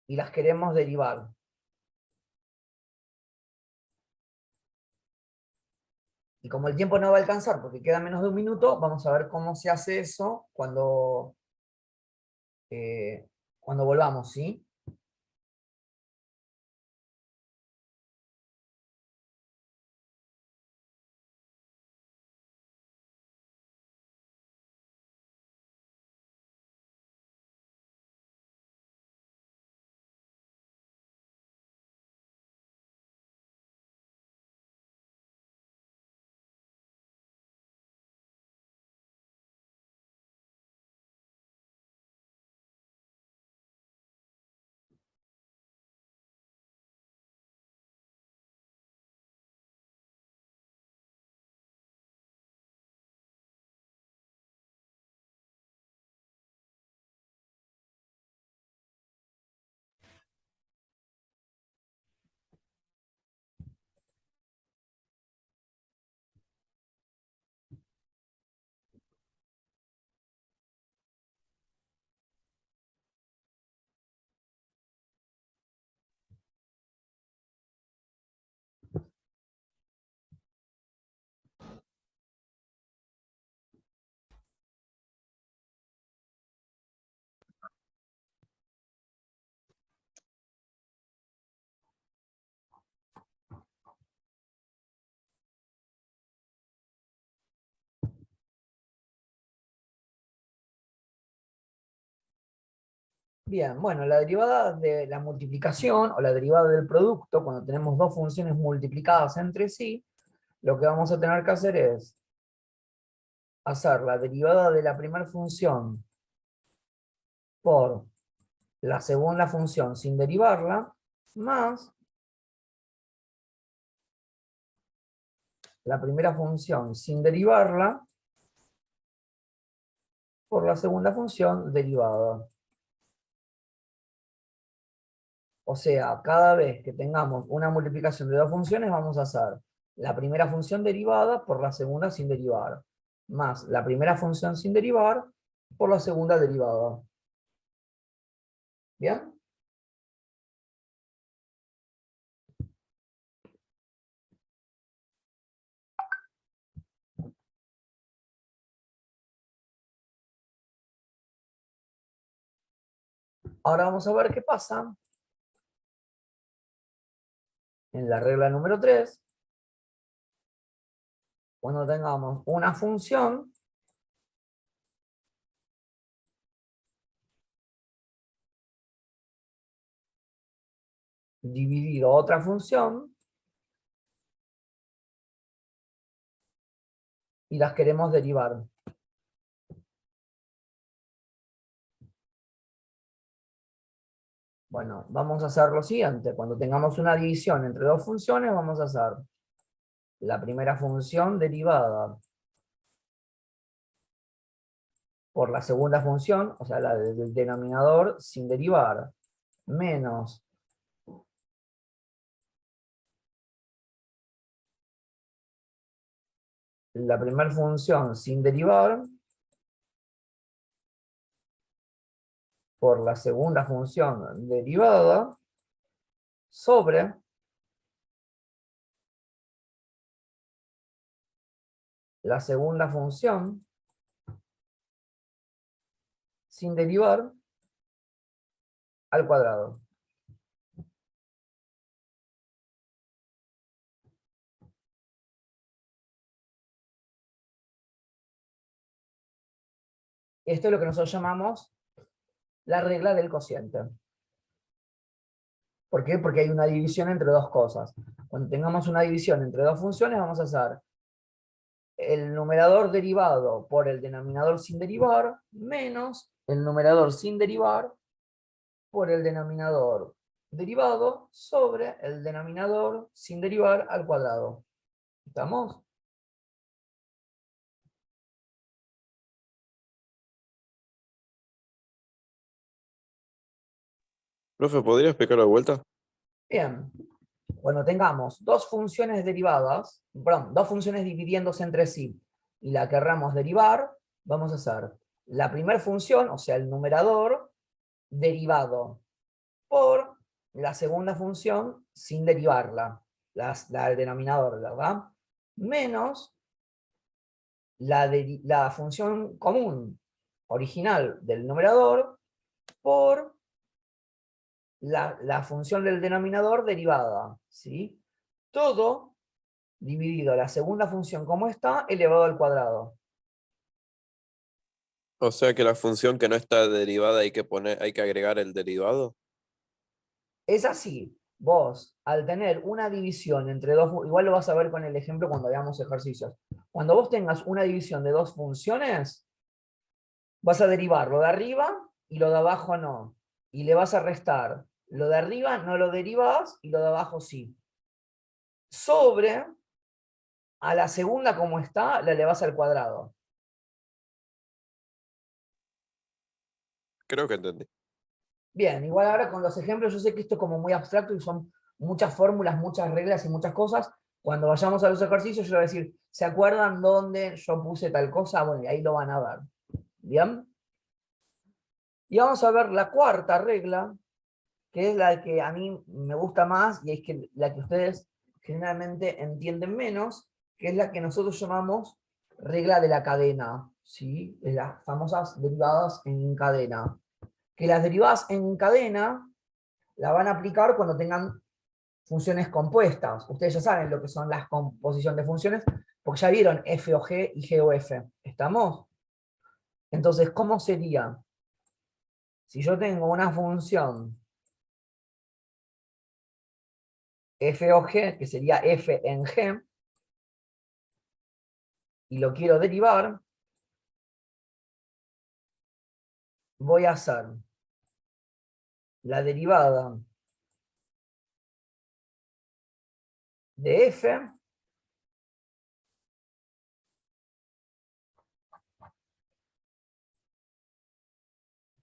y las queremos derivar. Y como el tiempo no va a alcanzar porque queda menos de un minuto, vamos a ver cómo se hace eso cuando volvamos, ¿sí? Bien, bueno, la derivada de la multiplicación o la derivada del producto, cuando tenemos dos funciones multiplicadas entre sí, lo que vamos a tener que hacer es hacer la derivada de la primera función por la segunda función sin derivarla, más la primera función sin derivarla por la segunda función derivada. O sea, cada vez que tengamos una multiplicación de dos funciones, vamos a hacer la primera función derivada por la segunda sin derivar, más la primera función sin derivar por la segunda derivada. ¿Bien? Ahora vamos a ver qué pasa en la regla número 3, cuando tengamos una función dividido otra función y las queremos derivar. Bueno, vamos a hacer lo siguiente. Cuando tengamos una división entre dos funciones, vamos a hacer la primera función derivada por la segunda función, o sea, la del denominador sin derivar, menos la primera función sin derivar por la segunda función derivada sobre la segunda función sin derivar al cuadrado. Esto es lo que nosotros llamamos la regla del cociente. ¿Por qué? Porque hay una división entre dos cosas. Cuando tengamos una división entre dos funciones, vamos a hacer el numerador derivado por el denominador sin derivar, menos el numerador sin derivar por el denominador derivado sobre el denominador sin derivar al cuadrado. ¿Estamos? Profe, ¿podría explicarlo de vuelta? Bien. Cuando tengamos dos funciones derivadas, perdón, dos funciones dividiéndose entre sí, y la querramos derivar, vamos a hacer la primera función, o sea, el numerador, derivado por la segunda función sin derivarla, la del denominador, ¿verdad? Menos la función común original del numerador por la función del denominador derivada, ¿sí? Todo dividido la segunda función como está, elevado al cuadrado. O sea que la función que no está derivada hay que agregar el derivado. Es así. Vos, al tener una división entre dos, igual lo vas a ver con el ejemplo cuando veamos ejercicios. Cuando vos tengas una división de dos funciones, vas a derivar lo de arriba y lo de abajo no. Y le vas a restar. Lo de arriba no lo derivas y lo de abajo sí. Sobre, a la segunda como está, la elevas al cuadrado. Creo que entendí. Bien, igual ahora con los ejemplos, yo sé que esto es como muy abstracto y son muchas fórmulas, muchas reglas y muchas cosas. Cuando vayamos a los ejercicios, yo les voy a decir, ¿se acuerdan dónde yo puse tal cosa? Bueno, y ahí lo van a ver. ¿Bien? Y vamos a ver la cuarta regla, que es la que a mí me gusta más y es que la que ustedes generalmente entienden menos, que es la que nosotros llamamos regla de la cadena, ¿sí? De las famosas derivadas en cadena. Que las derivadas en cadena la van a aplicar cuando tengan funciones compuestas. Ustedes ya saben lo que son las composición de funciones, porque ya vieron f o g y g o f. ¿Estamos? Entonces, ¿cómo sería Si yo tengo una función f o g, que sería f en g, y lo quiero derivar, voy a hacer la derivada de f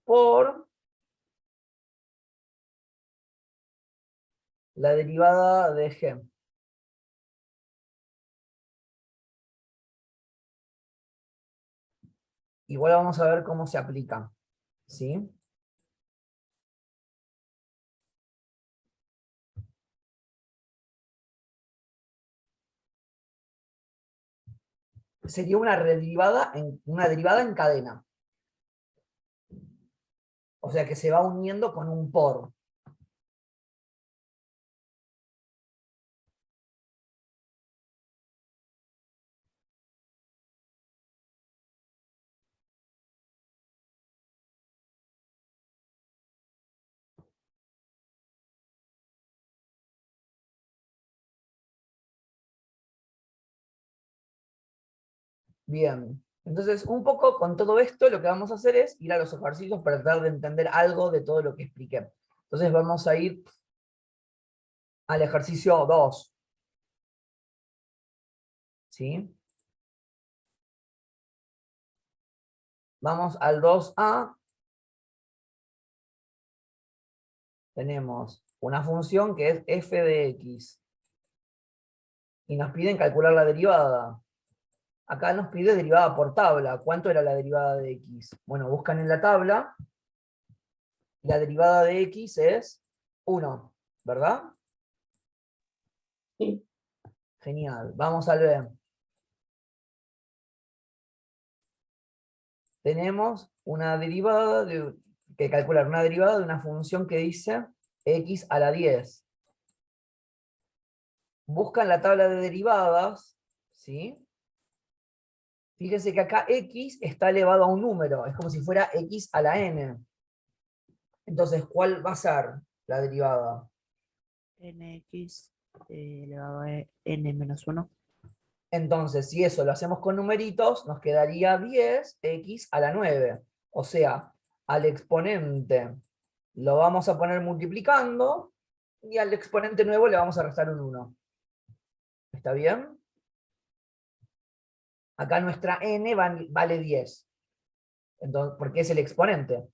por la derivada de g. Igual vamos a ver cómo se aplica, ¿sí? Sería una derivada en cadena. O sea que se va uniendo con un por. Bien, entonces un poco con todo esto lo que vamos a hacer es ir a los ejercicios para tratar de entender algo de todo lo que expliqué. Entonces vamos a ir al ejercicio 2. ¿Sí? Vamos al 2a. Tenemos una función que es f de x. Y nos piden calcular la derivada. Acá nos pide derivada por tabla. ¿Cuánto era la derivada de x? Bueno, buscan en la tabla. La derivada de x es 1, ¿verdad? Sí. Genial. Vamos al B. Tenemos una derivada que calcular una derivada de una función que dice x a la 10. Buscan la tabla de derivadas, ¿sí? Fíjense que acá x está elevado a un número, es como si fuera x a la n. Entonces, ¿cuál va a ser la derivada? nx elevado a n-1. Entonces, si eso lo hacemos con numeritos, nos quedaría 10x a la 9. O sea, al exponente lo vamos a poner multiplicando y al exponente nuevo le vamos a restar un 1. ¿Está bien? Acá nuestra n vale 10. Entonces, porque es el exponente.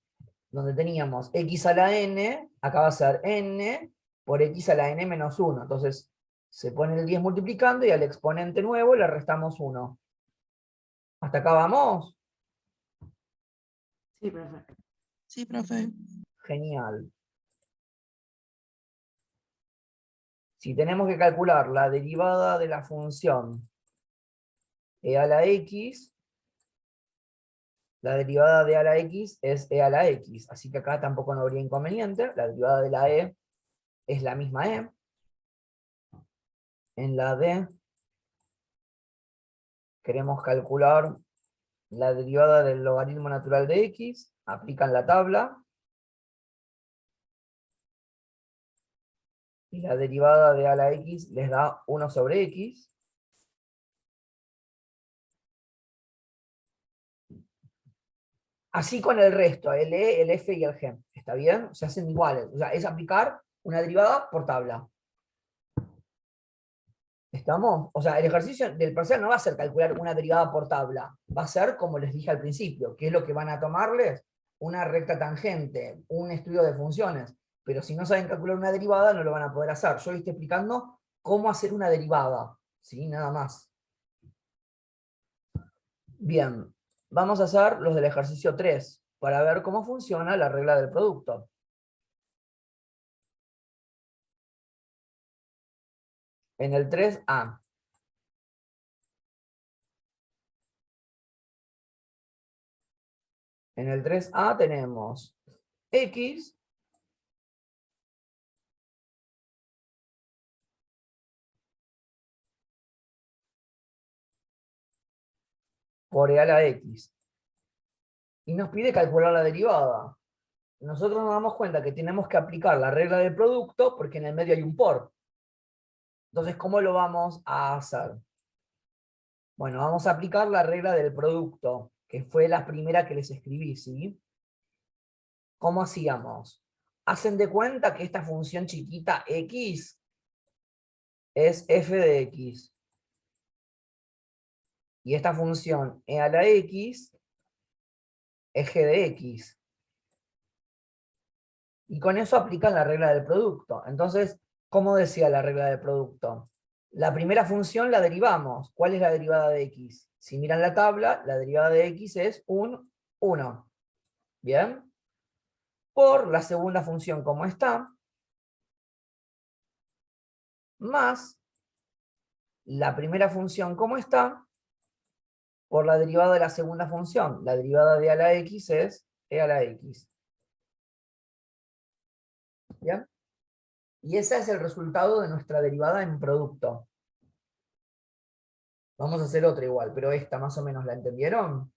Donde teníamos x a la n, acá va a ser n por x a la n menos 1. Entonces, se pone el 10 multiplicando y al exponente nuevo le restamos 1. ¿Hasta acá vamos? Sí, profe. Sí, profe. Genial. Si tenemos que calcular la derivada de la función e a la x, la derivada de a la x es e a la x. Así que acá tampoco no habría inconveniente. La derivada de la e es la misma e. En la d queremos calcular la derivada del logaritmo natural de x, aplican la tabla, y la derivada de a la x les da 1 sobre x. Así con el resto, el e, el f y el g. ¿Está bien? Se hacen iguales. O sea, es aplicar una derivada por tabla. ¿Estamos? O sea, el ejercicio del parcial no va a ser calcular una derivada por tabla. Va a ser, como les dije al principio, que es lo que van a tomarles una recta tangente, un estudio de funciones. Pero si no saben calcular una derivada, no lo van a poder hacer. Yo les estoy explicando cómo hacer una derivada. ¿Sí? Nada más. Bien, vamos a hacer los del ejercicio 3 para ver cómo funciona la regla del producto. En el 3a. En el 3a tenemos x por e a la x. Y nos pide calcular la derivada. nosotros nos damos cuenta que tenemos que aplicar la regla del producto porque en el medio hay un por. Entonces, ¿cómo lo vamos a hacer? Bueno, vamos a aplicar la regla del producto, que fue la primera que les escribí, ¿sí? ¿Cómo hacíamos? Hacen de cuenta que esta función chiquita x es f de x. Y esta función e a la x es g de x. Y con eso aplican la regla del producto. Entonces, ¿cómo decía la regla del producto? La primera función la derivamos. ¿Cuál es la derivada de x? Si miran la tabla, la derivada de x es un 1. ¿Bien? Por la segunda función como está, más la primera función como está, por la derivada de la segunda función. La derivada de a la x es e a la x. ¿Bien? Y ese es el resultado de nuestra derivada en producto. Vamos a hacer otra igual, pero esta más o menos la entendieron.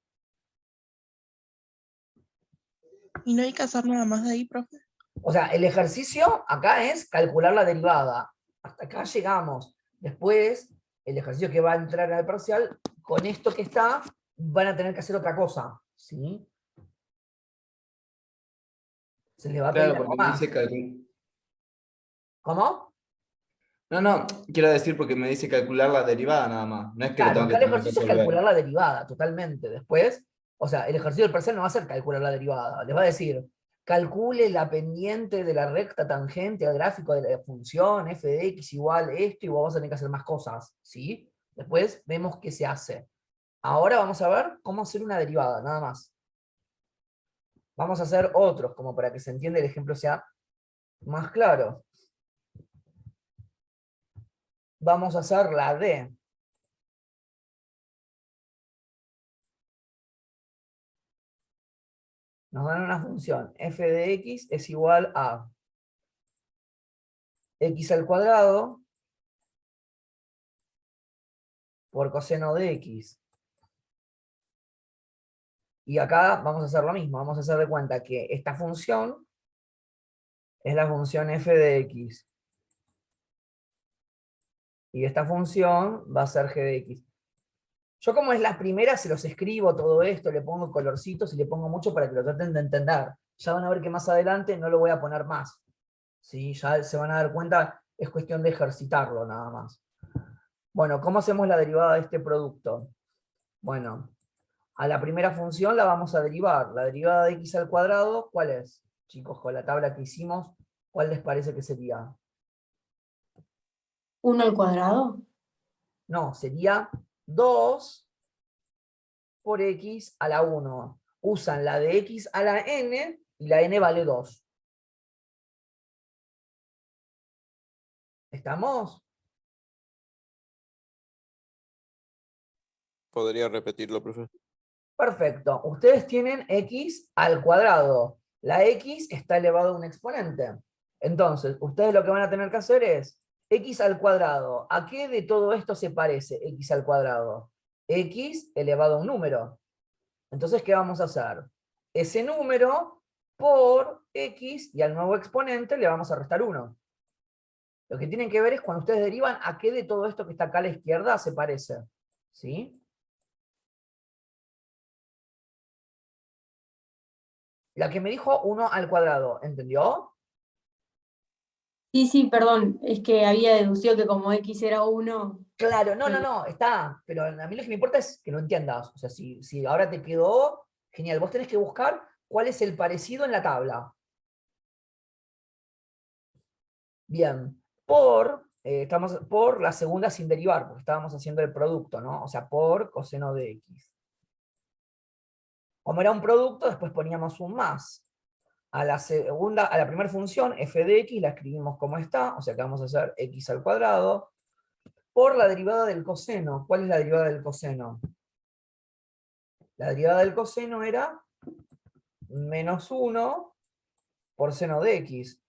¿Y no hay que hacer nada más de ahí, profe? O sea, el ejercicio acá es calcular la derivada. Hasta acá llegamos. Después, el ejercicio que va a entrar al parcial, con esto que está, van a tener que hacer otra cosa. ¿Sí? Se les va a pedir Claro, algo porque me más. dice calcular. ¿Cómo? No, quiero decir porque me dice calcular la derivada nada más. No es que lo Claro, tengo acá que el terminar de ejercicio es resolver. calcular la derivada, totalmente. Después, o sea, el ejercicio del parcial no va a ser calcular la derivada. Les va a decir, calcule la pendiente de la recta tangente al gráfico de la función f de x igual esto, y vos vas a tener que hacer más cosas, ¿sí? Después vemos qué se hace. Ahora vamos a ver cómo hacer una derivada, nada más. Vamos a hacer otros, como para que se entienda y el ejemplo sea más claro. Vamos a hacer la d. Nos dan una función, f de x es igual a x al cuadrado por coseno de x. Y acá vamos a hacer lo mismo, vamos a hacer de cuenta que esta función es la función f de x. Y esta función va a ser g de x. Yo como es la primera, se los escribo todo esto, le pongo colorcitos y le pongo mucho para que lo traten de entender. Ya van a ver que más adelante no lo voy a poner más. ¿Sí? Ya se van a dar cuenta, es cuestión de ejercitarlo nada más. Bueno, ¿cómo hacemos la derivada de este producto? Bueno, a la primera función la vamos a derivar. La derivada de x al cuadrado, ¿cuál es? Chicos, con la tabla que hicimos, ¿cuál les parece que sería? 1 al cuadrado. No, sería 2 por x a la 1. Usan la de x a la n y la n vale 2. ¿Estamos? ¿Podría repetirlo, profe? Perfecto. Ustedes tienen x al cuadrado. La x está elevado a un exponente. Entonces, ustedes lo que van a tener que hacer es x al cuadrado. ¿A qué de todo esto se parece x al cuadrado? X elevado a un número. Entonces, ¿qué vamos a hacer? Ese número por x y al nuevo exponente le vamos a restar 1. Lo que tienen que ver es cuando ustedes derivan a qué de todo esto que está acá a la izquierda se parece. ¿Sí? La que me dijo 1 al cuadrado, ¿entendió? Sí, sí, perdón. Es que había deducido que como X era 1. Claro, no, está. Pero a mí lo que me importa es que lo entiendas. O sea, si ahora te quedó, genial. Vos tenés que buscar cuál es el parecido en la tabla. Bien. Estamos por la segunda sin derivar, porque estábamos haciendo el producto, ¿no? O sea, por coseno de x. Como era un producto, después poníamos un más. A la primera función, f de x, la escribimos como está, o sea que vamos a hacer x al cuadrado, por la derivada del coseno. ¿Cuál es la derivada del coseno? La derivada del coseno era menos 1 por seno de x.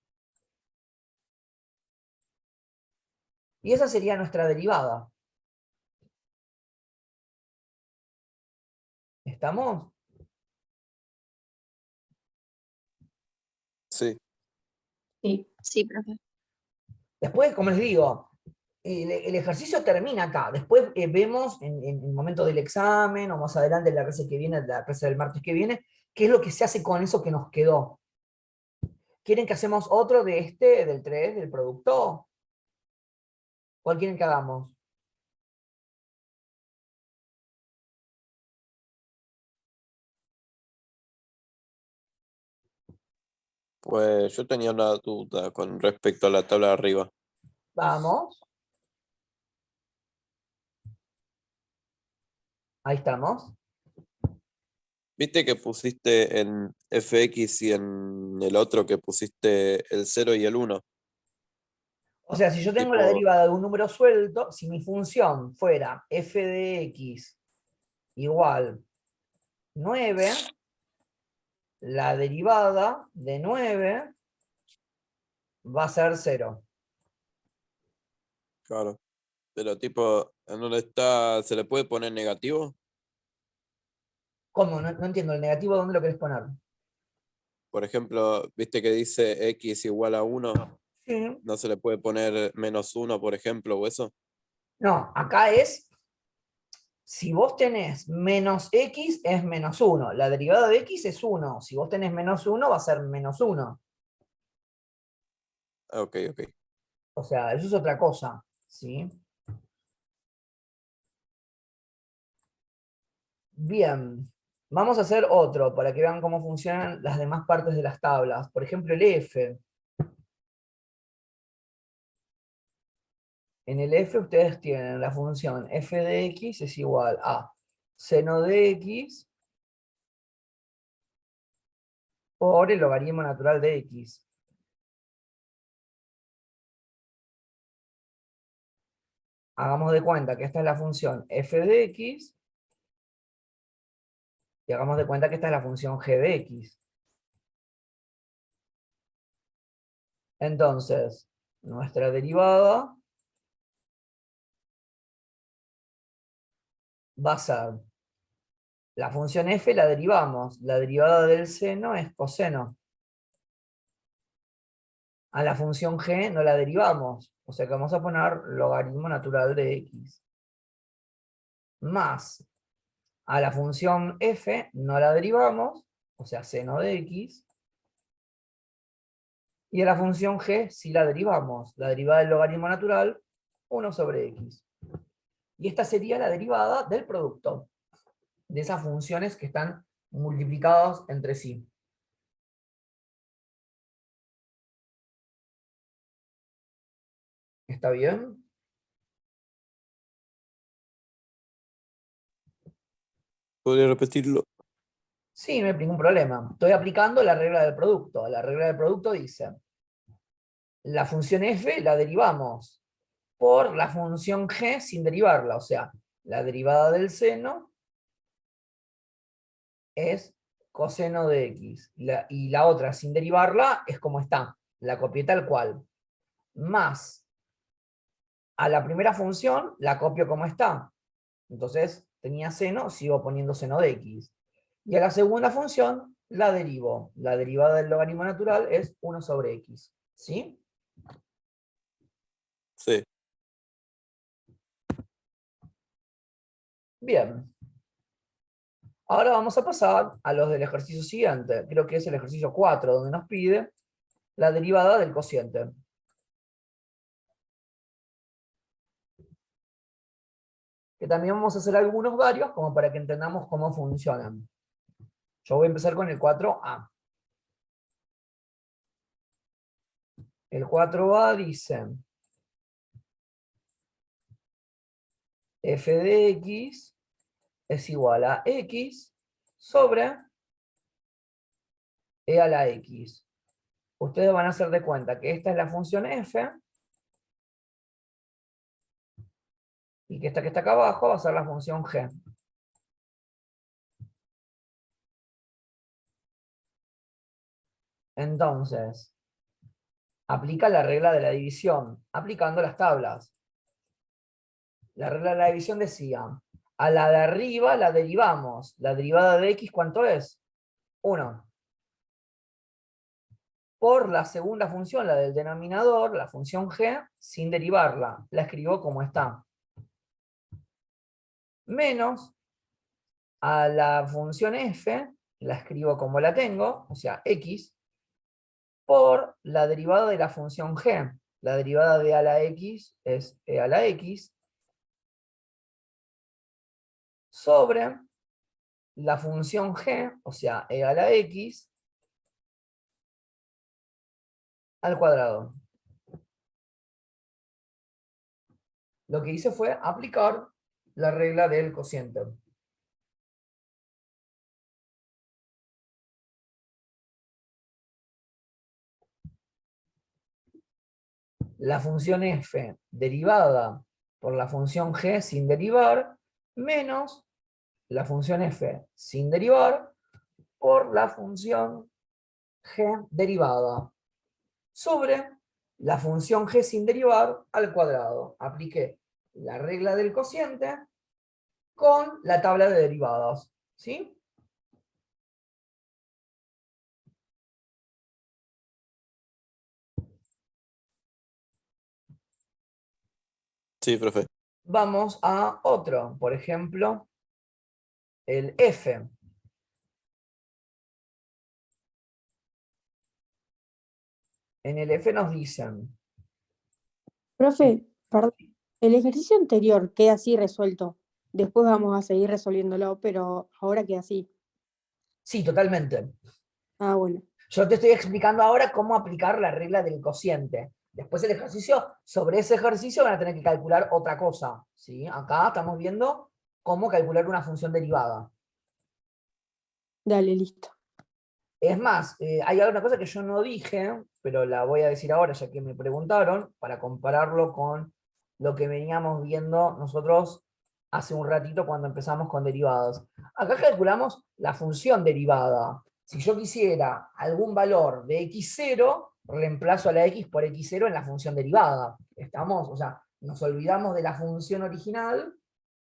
Y esa sería nuestra derivada. ¿Estamos? Sí. Sí, profe. Después, como les digo, el ejercicio termina acá. Después vemos en el momento del examen o más adelante en la clase que viene, la clase del martes que viene, qué es lo que se hace con eso que nos quedó. ¿Quieren que hacemos otro de del 3, del producto? ¿Cuál quieren que hagamos? Pues yo tenía una duda con respecto a la tabla de arriba. Vamos. Ahí estamos. ¿Viste que pusiste en fx y en el otro que pusiste el 0 y el 1? O sea, si yo tengo la Tipo, derivada de un número suelto, si mi función fuera f de x igual 9, la derivada de 9 va a ser 0. claro. Pero tipo, ¿en dónde está? ¿Se le puede poner negativo? ¿Cómo? No entiendo. ¿El negativo dónde lo querés poner? Por ejemplo, ¿viste que dice x igual a 1? Sí. ¿No se le puede poner -1, por ejemplo, o eso? No, acá es, si vos tenés menos x, es menos 1. La derivada de x es 1. Si vos tenés menos 1, va a ser menos 1. Ah, ok. O sea, eso es otra cosa, ¿sí? Bien, vamos a hacer otro para que vean cómo funcionan las demás partes de las tablas. Por ejemplo, el f. En el f ustedes tienen la función f de x es igual a seno de x por el logaritmo natural de x. Hagamos de cuenta que esta es la función f de x y hagamos de cuenta que esta es la función g de x. Entonces, nuestra derivada va a ser la función f, la derivamos. La derivada del seno es coseno. A la función g no la derivamos. O sea que vamos a poner logaritmo natural de x. Más a la función f no la derivamos, o sea, seno de x. Y a la función g sí la derivamos. La derivada del logaritmo natural, 1 sobre x. Y esta sería la derivada del producto de esas funciones que están multiplicadas entre sí. ¿Está bien? ¿Podría repetirlo? Sí, no hay ningún problema. Estoy aplicando la regla del producto. La regla del producto dice, la función f la derivamos por la función g sin derivarla. O sea, la derivada del seno es coseno de x. Y la otra sin derivarla es como está. La copié tal cual. Más a la primera función la copio como está. Entonces tenía seno, sigo poniendo seno de x. Y a la segunda función la derivo. La derivada del logaritmo natural es 1 sobre x. ¿Sí? Sí. Bien. Ahora vamos a pasar a los del ejercicio siguiente. Creo que es el ejercicio 4, donde nos pide la derivada del cociente. Que también vamos a hacer algunos varios, como para que entendamos cómo funcionan. Yo voy a empezar con el 4a. El 4a dice f de x es igual a x sobre e a la x. Ustedes van a hacer de cuenta que esta es la función f y que esta que está acá abajo va a ser la función g. Entonces, aplica la regla de la división, aplicando las tablas. La regla de la división decía, a la de arriba la derivamos. La derivada de x, ¿cuánto es? 1. por la segunda función, la del denominador, la función g, sin derivarla. La escribo como está. Menos a la función f, la escribo como la tengo, o sea, x, por la derivada de la función g. La derivada de a la x es e a la x, sobre la función g, o sea, e a la x, al cuadrado. Lo que hice fue aplicar la regla del cociente. La función f derivada por la función g sin derivar, menos la función f sin derivar por la función g derivada, sobre la función g sin derivar al cuadrado. Apliqué la regla del cociente con la tabla de derivadas. ¿Sí? Sí, profe. Vamos a otro, por ejemplo, el f. En el f nos dicen, Profe, perdón, el ejercicio anterior queda así resuelto. Después vamos a seguir resolviéndolo, pero ahora queda así. sí, totalmente. Ah, bueno. Yo te estoy explicando ahora cómo aplicar la regla del cociente. Después el ejercicio, sobre ese ejercicio van a tener que calcular otra cosa. ¿Sí? Acá estamos viendo cómo calcular una función derivada. Dale, listo. Es más, hay alguna cosa que yo no dije, pero la voy a decir ahora ya que me preguntaron, para compararlo con lo que veníamos viendo nosotros hace un ratito cuando empezamos con derivados. Acá calculamos la función derivada. Si yo quisiera algún valor de x0, reemplazo a la x por x0 en la función derivada. ¿Estamos? O sea, nos olvidamos de la función original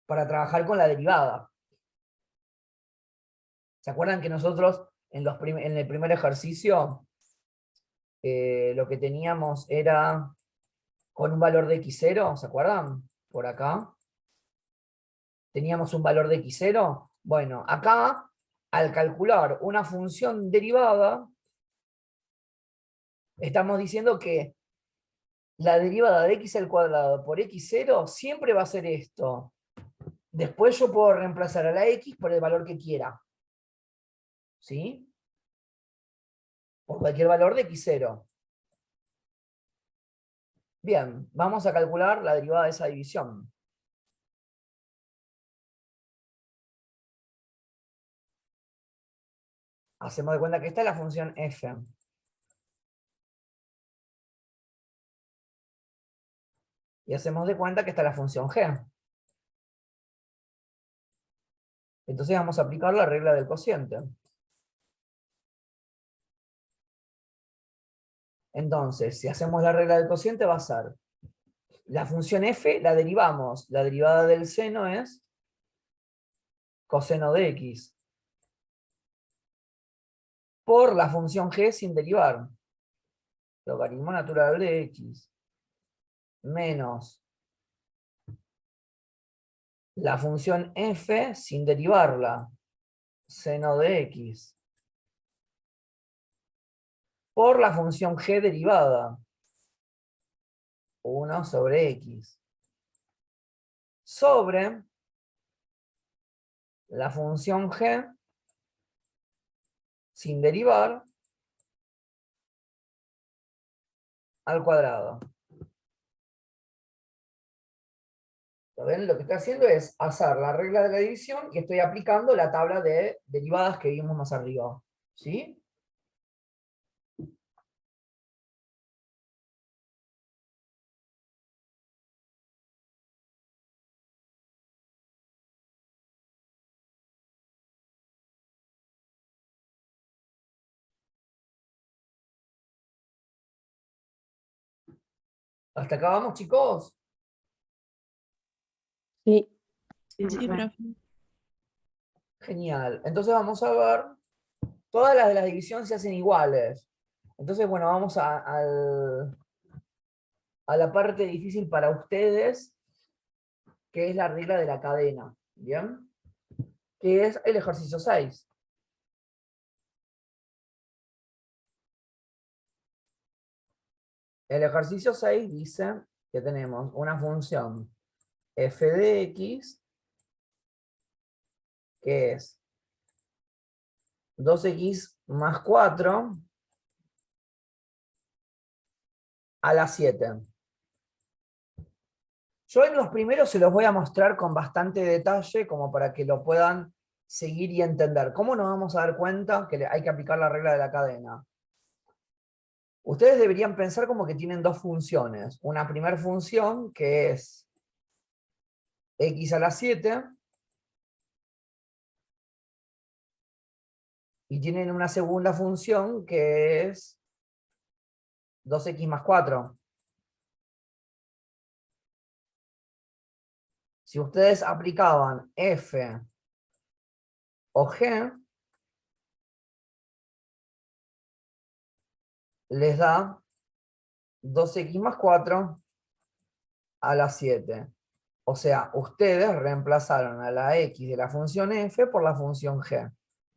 para trabajar con la derivada. ¿Se acuerdan que nosotros en el primer ejercicio lo que teníamos era con un valor de x0? ¿Se acuerdan? Por acá. Teníamos un valor de x0. Bueno, acá, al calcular una función derivada, estamos diciendo que la derivada de x al cuadrado por x0 siempre va a ser esto. Después yo puedo reemplazar a la x por el valor que quiera. ¿Sí? Por cualquier valor de x0. Bien, vamos a calcular la derivada de esa división. Hacemos de cuenta que esta es la función f. Y hacemos de cuenta que esta es la función g. Entonces vamos a aplicar la regla del cociente. Entonces, si hacemos la regla del cociente va a ser la función f, la derivamos. La derivada del seno es coseno de x. Por la función g sin derivar. Logaritmo natural de x. Menos la función f sin derivarla. Seno de x. Por la función g derivada. 1 sobre x. Sobre la función g sin derivar al cuadrado. ¿Lo ven? Lo que estoy haciendo es hacer la regla de la división y estoy aplicando la tabla de derivadas que vimos más arriba. ¿Sí? ¿Hasta acá vamos, chicos? Sí. Sí, profe. Genial. Entonces vamos a ver, todas las de la división se hacen iguales. Entonces, bueno, vamos a la parte difícil para ustedes, que es la regla de la cadena, ¿bien? Que es el ejercicio 6. El ejercicio 6 dice que tenemos una función f de x, que es 2x más 4 a la 7. Yo en los primeros se los voy a mostrar con bastante detalle, como para que lo puedan seguir y entender. ¿Cómo nos vamos a dar cuenta que hay que aplicar la regla de la cadena? Ustedes deberían pensar como que tienen dos funciones. Una primera función, que es x a la 7, y tienen una segunda función, que es 2x más 4. Si ustedes aplicaban f o g, les da 2x más 4 a la 7. O sea, ustedes reemplazaron a la x de la función f por la función g.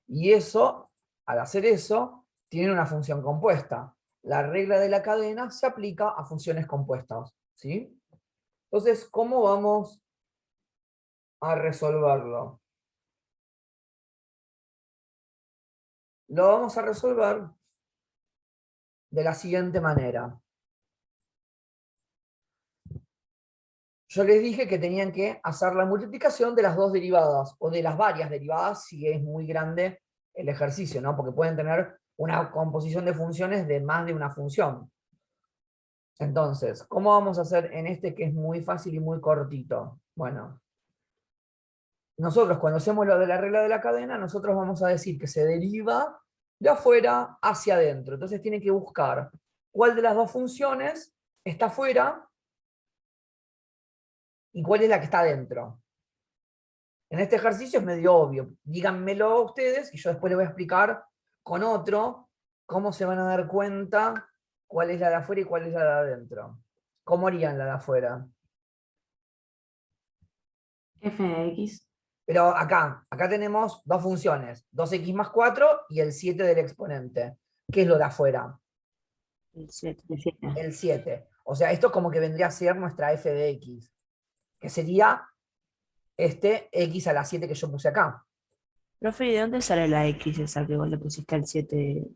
Y eso, al hacer eso, tienen una función compuesta. La regla de la cadena se aplica a funciones compuestas, ¿sí? Entonces, ¿cómo vamos a resolverlo? Lo vamos a resolver de la siguiente manera. Yo les dije que tenían que hacer la multiplicación de las dos derivadas, o de las varias derivadas, si es muy grande el ejercicio, ¿no? Porque pueden tener una composición de funciones de más de una función. Entonces, ¿cómo vamos a hacer en este que es muy fácil y muy cortito? Bueno, nosotros cuando hacemos lo de la regla de la cadena, nosotros vamos a decir que se deriva de afuera hacia adentro. Entonces tiene que buscar cuál de las dos funciones está afuera y cuál es la que está adentro. En este ejercicio es medio obvio. Díganmelo ustedes y yo después les voy a explicar con otro cómo se van a dar cuenta cuál es la de afuera y cuál es la de adentro. ¿Cómo harían la de afuera? F de X. Pero acá tenemos dos funciones, 2x más 4 y el 7 del exponente. ¿Qué es lo de afuera? El 7. De 7. El 7. O sea, esto como que vendría a ser nuestra f de x, que sería este x a la 7 que yo puse acá. Profe, ¿y de dónde sale la X esa que vos le pusiste al 7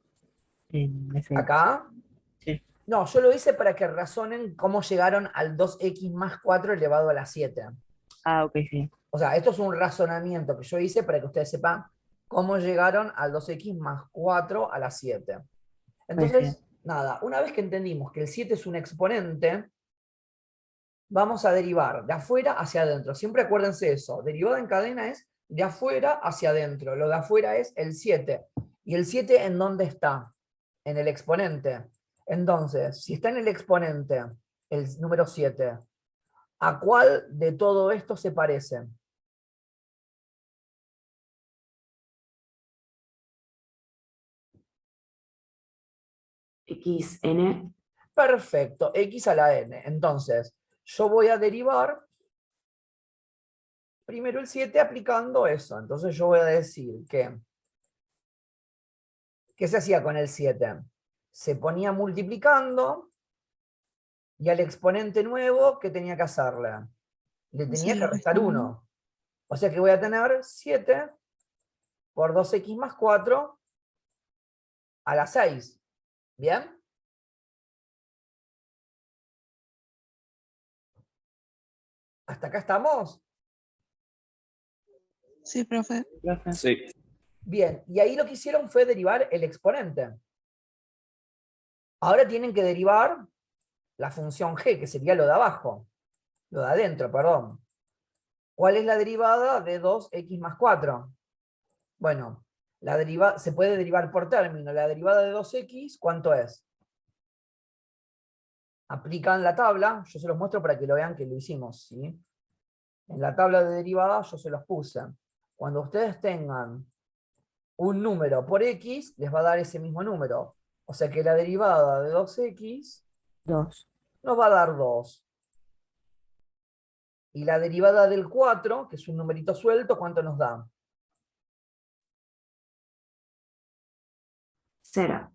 en F? Acá. Sí. No, yo lo hice para que razonen cómo llegaron al 2x más 4 elevado a la 7. Ah, ok, sí. O sea, esto es un razonamiento que yo hice para que ustedes sepan cómo llegaron al 2x más 4 a la 7. Entonces, nada, una vez que entendimos que el 7 es un exponente, vamos a derivar de afuera hacia adentro. Siempre acuérdense eso. Derivada en cadena es de afuera hacia adentro. Lo de afuera es el 7. ¿Y el 7 en dónde está? En el exponente. Entonces, si está en el exponente, el número 7, ¿a cuál de todo esto se parece? XN. Perfecto, x a la n. Entonces, yo voy a derivar primero el 7 aplicando eso. Entonces yo voy a decir que, ¿qué se hacía con el 7? Se ponía multiplicando y al exponente nuevo, ¿qué tenía que hacerle? Le tenía Se que le restar resta 1. O sea que voy a tener 7 por 2x más 4 a la 6. ¿Bien? ¿Hasta acá estamos? Sí, profe. Profe. Sí. Bien, y ahí lo que hicieron fue derivar el exponente. Ahora tienen que derivar la función g, que sería lo de abajo. Lo de adentro, perdón. ¿Cuál es la derivada de 2x más 4? Bueno, se puede derivar por término. La derivada de 2x, ¿cuánto es? Aplican la tabla, yo se los muestro para que lo vean que lo hicimos, ¿sí? En la tabla de derivadas yo se los puse. Cuando ustedes tengan un número por x, les va a dar ese mismo número. O sea que la derivada de 2x 2. nos va a dar 2. Y la derivada del 4, que es un numerito suelto, ¿cuánto nos da? 0.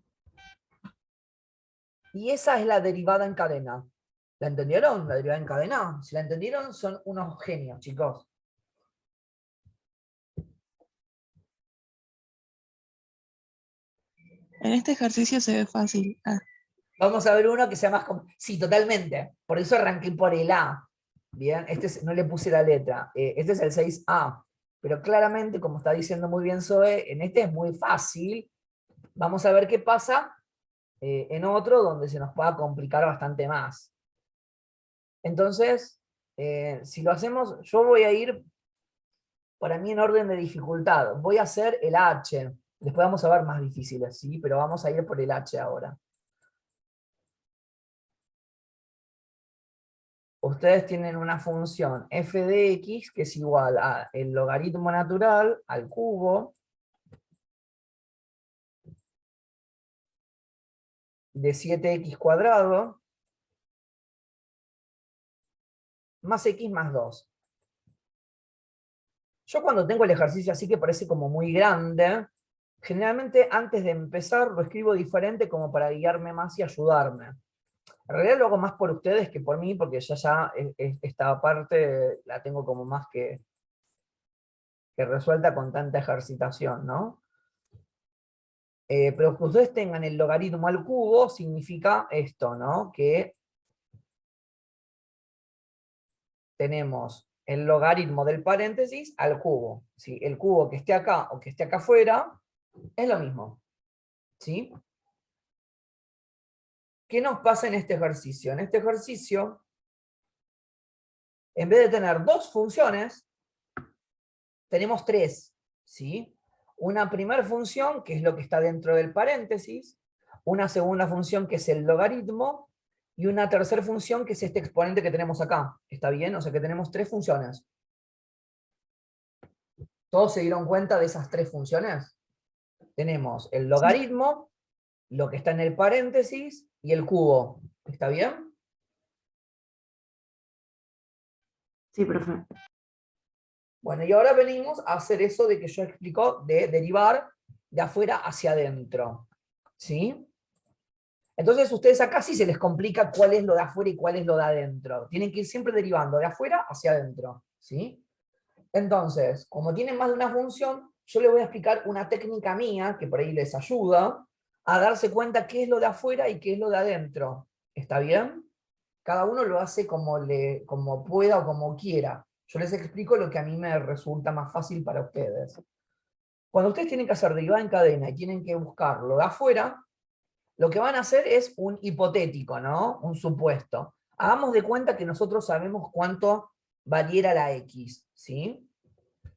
Y esa es la derivada en cadena. ¿La entendieron? La derivada en cadena. Si la entendieron, son unos genios, chicos. En este ejercicio se ve fácil. Ah, Vamos a ver uno que sea más... Sí, totalmente. Por eso arranqué por el A. Bien, no le puse la letra. Este es el 6A. Pero claramente, como está diciendo muy bien Zoe, en este es muy fácil. Vamos a ver qué pasa en otro donde se nos pueda complicar bastante más. Entonces, si lo hacemos, yo voy a ir, para mí, en orden de dificultad. Voy a hacer el H. Después vamos a ver más difíciles, ¿sí? Pero vamos a ir por el H ahora. Ustedes tienen una función f de x que es igual a el logaritmo natural al cubo de 7x cuadrado más x más 2. Yo cuando tengo el ejercicio así que parece como muy grande, generalmente antes de empezar lo escribo diferente como para guiarme más y ayudarme. En realidad lo hago más por ustedes que por mí, porque ya esta parte la tengo como más que resuelta con tanta ejercitación, ¿no? Pero que ustedes tengan el logaritmo al cubo significa esto, ¿no? Que tenemos el logaritmo del paréntesis al cubo. ¿Sí? El cubo que esté acá o que esté acá afuera es lo mismo. ¿Sí? ¿Qué nos pasa en este ejercicio? En este ejercicio, en vez de tener dos funciones, tenemos tres. ¿Sí? Una primera función, que es lo que está dentro del paréntesis, una segunda función, que es el logaritmo, y una tercera función, que es este exponente que tenemos acá. ¿Está bien? O sea que tenemos tres funciones. ¿Todos se dieron cuenta de esas tres funciones? Tenemos el sí. logaritmo, lo que está en el paréntesis, y el cubo. ¿Está bien? Sí, profe. Bueno, y ahora venimos a hacer eso de que yo explico, de derivar de afuera hacia adentro. ¿Sí? Entonces ustedes acá sí se les complica cuál es lo de afuera y cuál es lo de adentro. Tienen que ir siempre derivando de afuera hacia adentro. ¿Sí? Entonces, como tienen más de una función, yo les voy a explicar una técnica mía, que por ahí les ayuda, a darse cuenta qué es lo de afuera y qué es lo de adentro. ¿Está bien? Cada uno lo hace como pueda o como quiera. Yo les explico lo que a mí me resulta más fácil para ustedes. Cuando ustedes tienen que hacer derivada en cadena y tienen que buscar lo de afuera, lo que van a hacer es un hipotético, ¿no? Un supuesto. Hagamos de cuenta que nosotros sabemos cuánto valiera la X, ¿sí?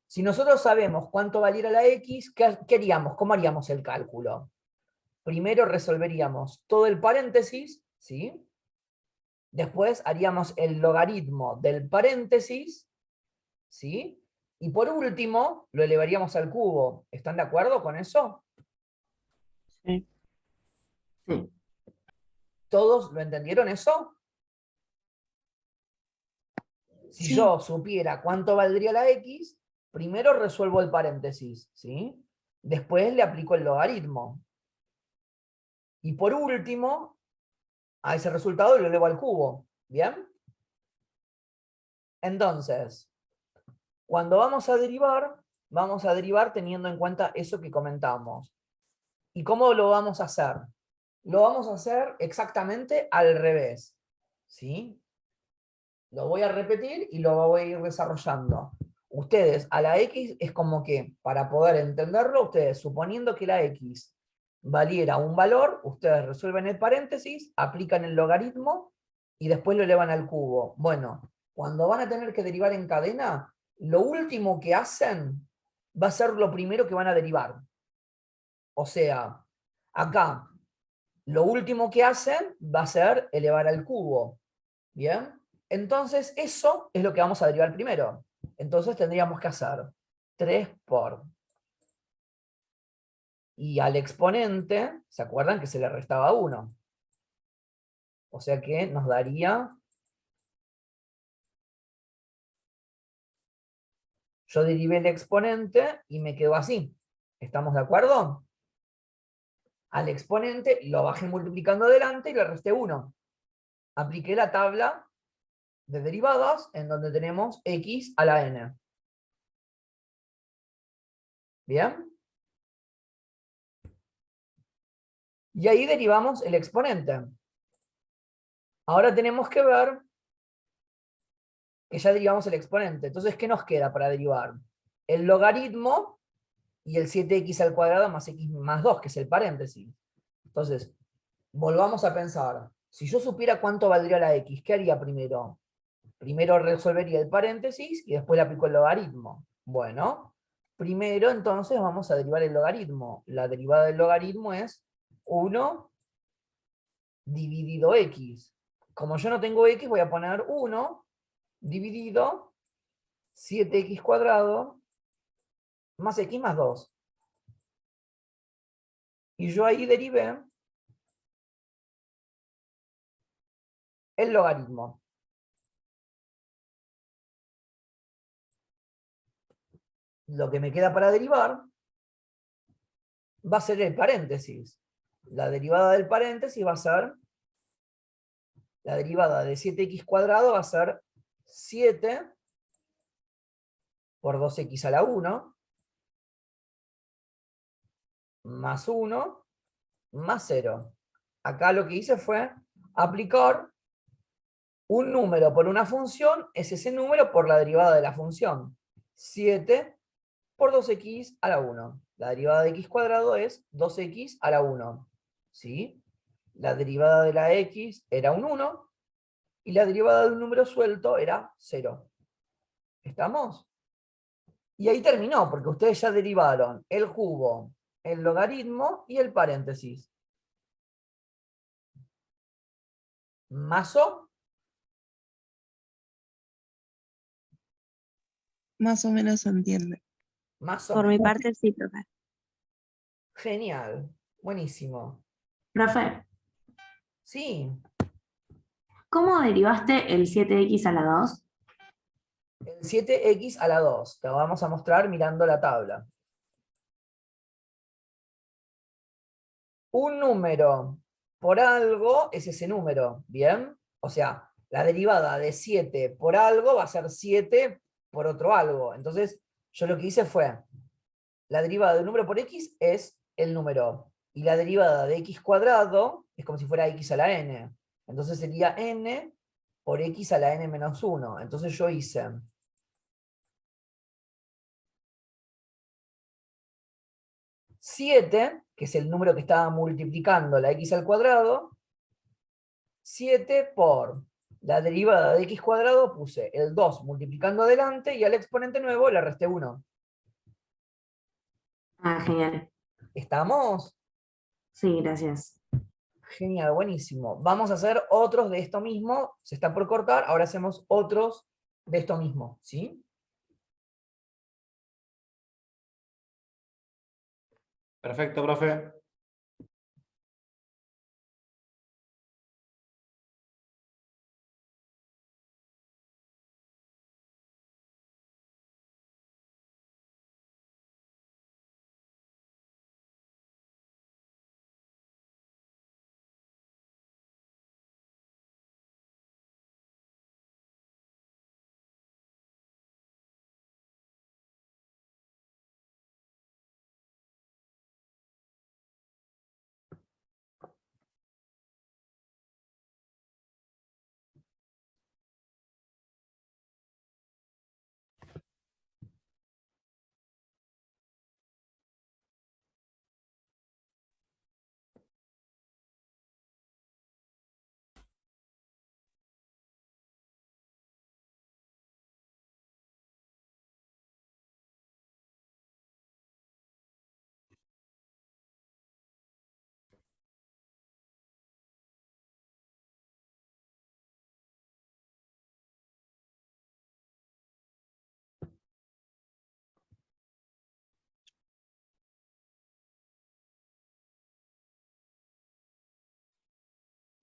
Si nosotros sabemos cuánto valiera la X, ¿qué haríamos? ¿Cómo haríamos el cálculo? Primero resolveríamos todo el paréntesis, ¿sí? Después haríamos el logaritmo del paréntesis, ¿sí? Y por último, lo elevaríamos al cubo. ¿Están de acuerdo con eso? Sí. Sí. ¿Todos lo entendieron eso? Si Sí. yo supiera cuánto valdría la X, primero resuelvo el paréntesis, ¿sí? Después le aplico el logaritmo. Y por último, a ese resultado lo elevo al cubo. ¿Bien? Entonces, cuando vamos a derivar teniendo en cuenta eso que comentamos. ¿Y cómo lo vamos a hacer? Lo vamos a hacer exactamente al revés. ¿Sí? Lo voy a repetir y lo voy a ir desarrollando. Ustedes, a la X es como que, para poder entenderlo, ustedes, suponiendo que la X valiera un valor, ustedes resuelven el paréntesis, aplican el logaritmo y después lo elevan al cubo. Bueno, cuando van a tener que derivar en cadena, lo último que hacen va a ser lo primero que van a derivar. O sea, acá, lo último que hacen va a ser elevar al cubo. ¿Bien? Entonces, eso es lo que vamos a derivar primero. Entonces tendríamos que hacer 3 por Y al exponente, ¿se acuerdan que se le restaba 1? O sea que nos daría... Yo derivé el exponente y me quedó así. ¿Estamos de acuerdo? Al exponente lo bajé multiplicando adelante y le resté 1. Apliqué la tabla de derivadas en donde tenemos x a la n. ¿Bien? Y ahí derivamos el exponente. Ahora tenemos que ver que ya derivamos el exponente. Entonces, ¿qué nos queda para derivar? El logaritmo y el 7x al cuadrado más x más 2, que es el paréntesis. Entonces, volvamos a pensar. Si yo supiera cuánto valdría la x, ¿qué haría primero? Primero resolvería el paréntesis y después le aplico el logaritmo. Bueno, primero entonces vamos a derivar el logaritmo. La derivada del logaritmo es 1 dividido x. Como yo no tengo x, voy a poner 1 dividido 7x cuadrado más x más 2. Y yo ahí derivé el logaritmo. Lo que me queda para derivar va a ser el paréntesis. La derivada del paréntesis va a ser, la derivada de 7x cuadrado va a ser 7 por 2x a la 1 más 1 más 0. Acá lo que hice fue aplicar un número por una función, es ese número por la derivada de la función. 7 por 2x a la 1. La derivada de x cuadrado es 2x a la 1. ¿Sí? La derivada de la x era un 1 y la derivada de un número suelto era 0. ¿Estamos? Y ahí terminó, porque ustedes ya derivaron el cubo, el logaritmo y el paréntesis. ¿Mazo? Más o menos se entiende. Más o Por mi menos. parte, sí, profe. Genial. Buenísimo. Profe, Sí. ¿cómo derivaste el 7x a la 2? El 7x a la 2. Te lo vamos a mostrar mirando la tabla. Un número por algo es ese número, ¿bien? O sea, la derivada de 7 por algo va a ser 7 por otro algo. Entonces, yo lo que hice fue, la derivada de un número por x es el número. Y la derivada de x cuadrado es como si fuera x a la n. Entonces sería n por x a la n menos 1. Entonces yo hice 7, que es el número que estaba multiplicando la x al cuadrado, 7 por la derivada de x cuadrado, puse el 2 multiplicando adelante y al exponente nuevo le resté 1. Ah, genial. ¿Estamos? Sí, gracias. Genial, buenísimo. Vamos a hacer otros de esto mismo. Se está por cortar, ahora hacemos otros de esto mismo, ¿sí? Perfecto, profe.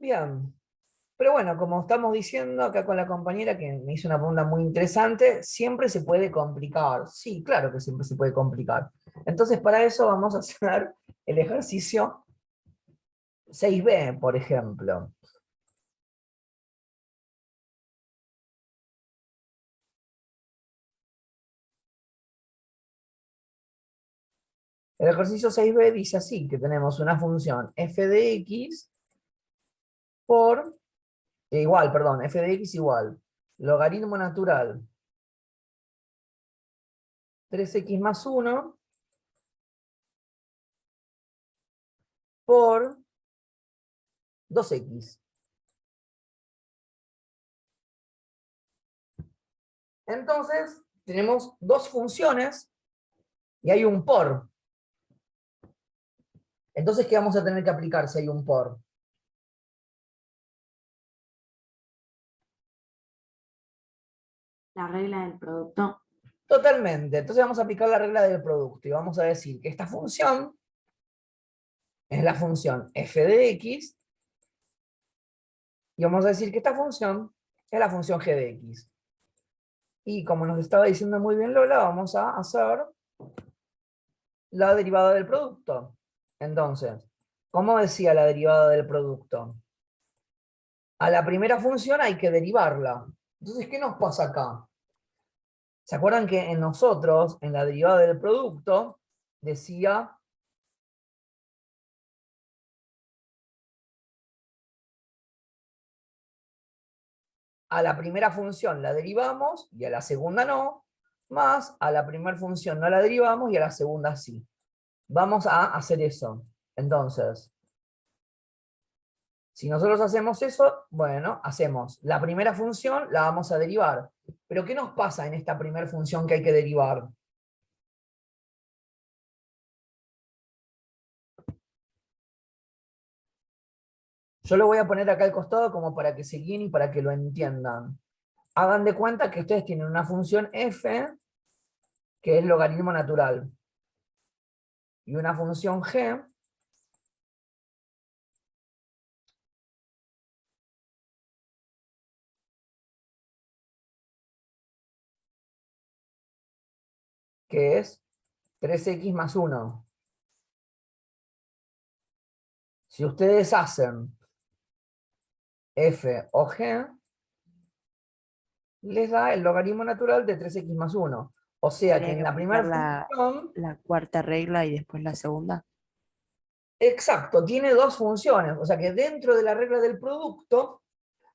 Bien. Pero bueno, como estamos diciendo acá con la compañera que me hizo una pregunta muy interesante, siempre se puede complicar. Sí, claro que siempre se puede complicar. Entonces, para eso vamos a hacer el ejercicio 6b, por ejemplo. El ejercicio 6b dice así, que tenemos una función f de x por, igual, perdón, f de x igual, logaritmo natural 3x más 1 por 2x. Entonces, tenemos dos funciones y hay un por. Entonces, ¿qué vamos a tener que aplicar si hay un por? La regla del producto. Totalmente. Entonces vamos a aplicar la regla del producto y vamos a decir que esta función es la función f de x y vamos a decir que esta función es la función g de x. Y como nos estaba diciendo muy bien Lola, vamos a hacer la derivada del producto. Entonces, ¿cómo decía la derivada del producto? A la primera función hay que derivarla. Entonces, ¿qué nos pasa acá? ¿Se acuerdan que en nosotros, en la derivada del producto, decía a la primera función la derivamos y a la segunda no, más a la primera función no la derivamos y a la segunda sí? Vamos a hacer eso. Entonces, si nosotros hacemos eso, bueno, hacemos la primera función, la vamos a derivar. Pero ¿qué nos pasa en esta primera función que hay que derivar? Yo lo voy a poner acá al costado como para que se guíen y para que lo entiendan. Hagan de cuenta que ustedes tienen una función f, que es logaritmo natural, y una función g, que es 3x más 1. Si ustedes hacen f o g, les da el logaritmo natural de 3x más 1. O sea que Habría en que la primera aplicar función, la cuarta regla y después la segunda. exacto, tiene dos funciones. O sea que dentro de la regla del producto,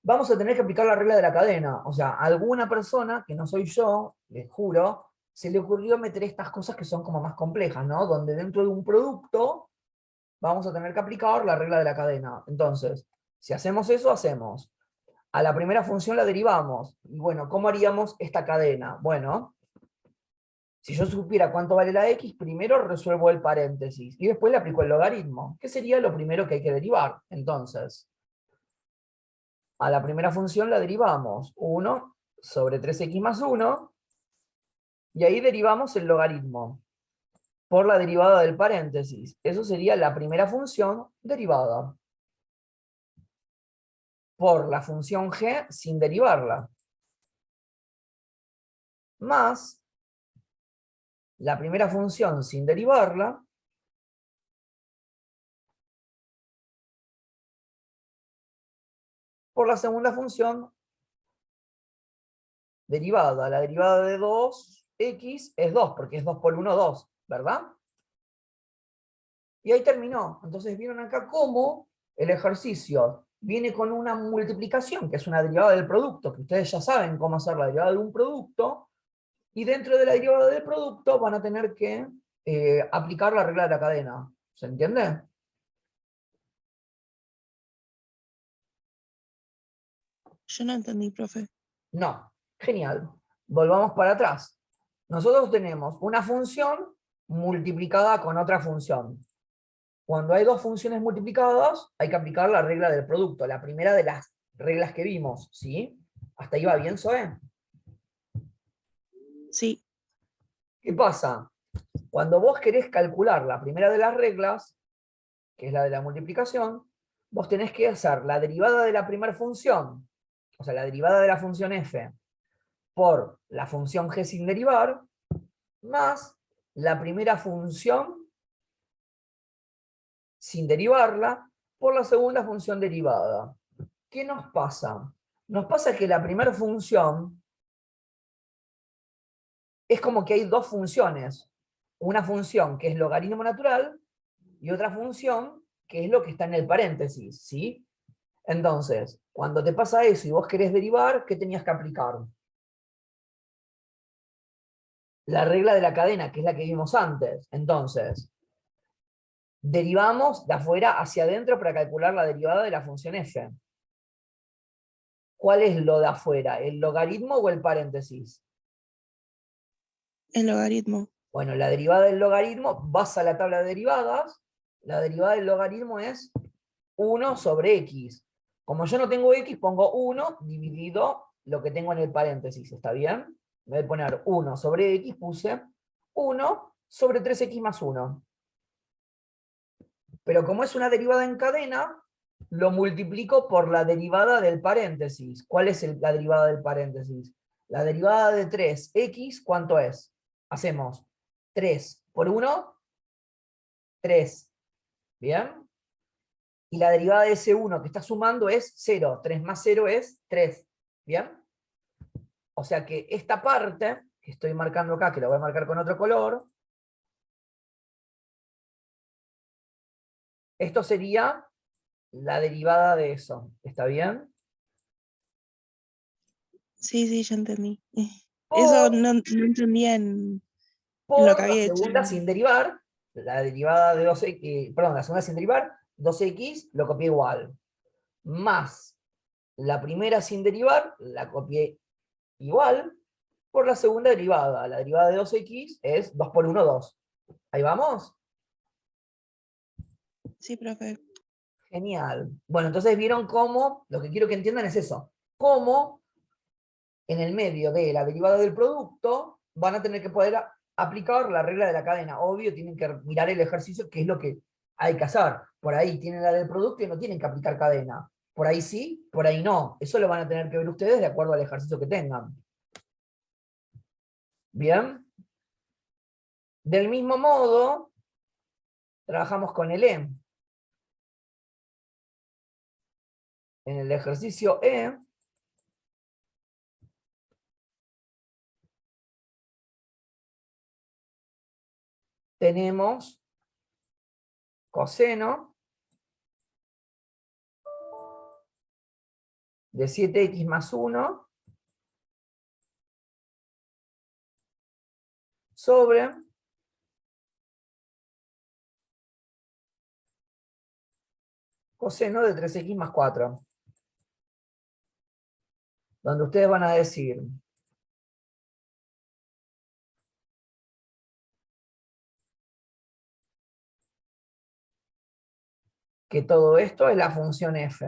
vamos a tener que aplicar la regla de la cadena. O sea, a alguna persona, que no soy yo, les juro, se le ocurrió meter estas cosas que son como más complejas, ¿no? Donde dentro de un producto vamos a tener que aplicar la regla de la cadena. Entonces, si hacemos eso, hacemos. A la primera función la derivamos. Y bueno, ¿cómo haríamos esta cadena? Bueno, si yo supiera cuánto vale la x, primero resuelvo el paréntesis y después le aplico el logaritmo. ¿Qué sería lo primero que hay que derivar? Entonces, a la primera función la derivamos. 1 sobre 3x más 1. Y ahí derivamos el logaritmo por la derivada del paréntesis. Eso sería la primera función derivada por la función g sin derivarla. Más la primera función sin derivarla por la segunda función derivada. La derivada de 2x es 2, porque es 2 por 1, 2, ¿verdad? Y ahí terminó. Entonces vieron acá cómo el ejercicio viene con una multiplicación, que es una derivada del producto, que ustedes ya saben cómo hacer la derivada de un producto, y dentro de la derivada del producto van a tener que aplicar la regla de la cadena. ¿Se entiende? Yo no entendí, profe. No. Genial. Volvamos para atrás. Nosotros tenemos una función multiplicada con otra función. Cuando hay dos funciones multiplicadas, hay que aplicar la regla del producto, la primera de las reglas que vimos, ¿sí? ¿Hasta ahí va bien, Zoe? Sí, ¿Qué pasa? Cuando vos querés calcular la primera de las reglas, que es la de la multiplicación, vos tenés que hacer la derivada de la primera función, o sea, la derivada de la función f por la función g sin derivar, más la primera función sin derivarla por la segunda función derivada. ¿Qué nos pasa? Nos pasa que la primera función es como que hay dos funciones. Una función que es logaritmo natural y otra función que es lo que está en el paréntesis, ¿sí? Entonces, cuando te pasa eso y vos querés derivar, ¿qué tenías que aplicar? La regla de la cadena, que es la que vimos antes. Entonces, derivamos de afuera hacia adentro para calcular la derivada de la función f. ¿Cuál es lo de afuera? ¿El logaritmo o el paréntesis? El logaritmo. Bueno, la derivada del logaritmo, vas a la tabla de derivadas, la derivada del logaritmo es 1 sobre x. Como yo no tengo x, pongo 1 dividido lo que tengo en el paréntesis, ¿está bien? En vez de poner 1 sobre x, puse 1 sobre 3x más 1. Pero como es una derivada en cadena, lo multiplico por la derivada del paréntesis. ¿Cuál es la derivada del paréntesis? La derivada de 3x, ¿cuánto es? Hacemos 3 por 1, 3. ¿Bien? Y la derivada de ese 1 que está sumando es 0. 3 más 0 es 3. ¿Bien? O sea que esta parte, que estoy marcando acá, que la voy a marcar con otro color, esto sería la derivada de eso. ¿Está bien? Sí, sí, ya entendí. Eso Por, no entendía en lo que por la había hecho. segunda sin derivar, la derivada de 2x, perdón, la segunda sin derivar, 2x lo copié igual. Más la primera sin derivar, la copié igual por la segunda derivada. La derivada de 2x es 2 por 1, 2. ¿Ahí vamos? Sí, profe. Genial. Bueno, entonces vieron cómo, lo que quiero que entiendan es eso, cómo en el medio de la derivada del producto van a tener que poder aplicar la regla de la cadena. Obvio, tienen que mirar el ejercicio, que es lo que hay que hacer. Por ahí tienen la del producto y no tienen que aplicar cadena. Por ahí sí, por ahí no. Eso lo van a tener que ver ustedes de acuerdo al ejercicio que tengan. Bien. Del mismo modo, trabajamos con el E. En el ejercicio E, tenemos coseno de 7x más 1 sobre coseno de 3x más 4. Donde ustedes van a decir que todo esto es la función f.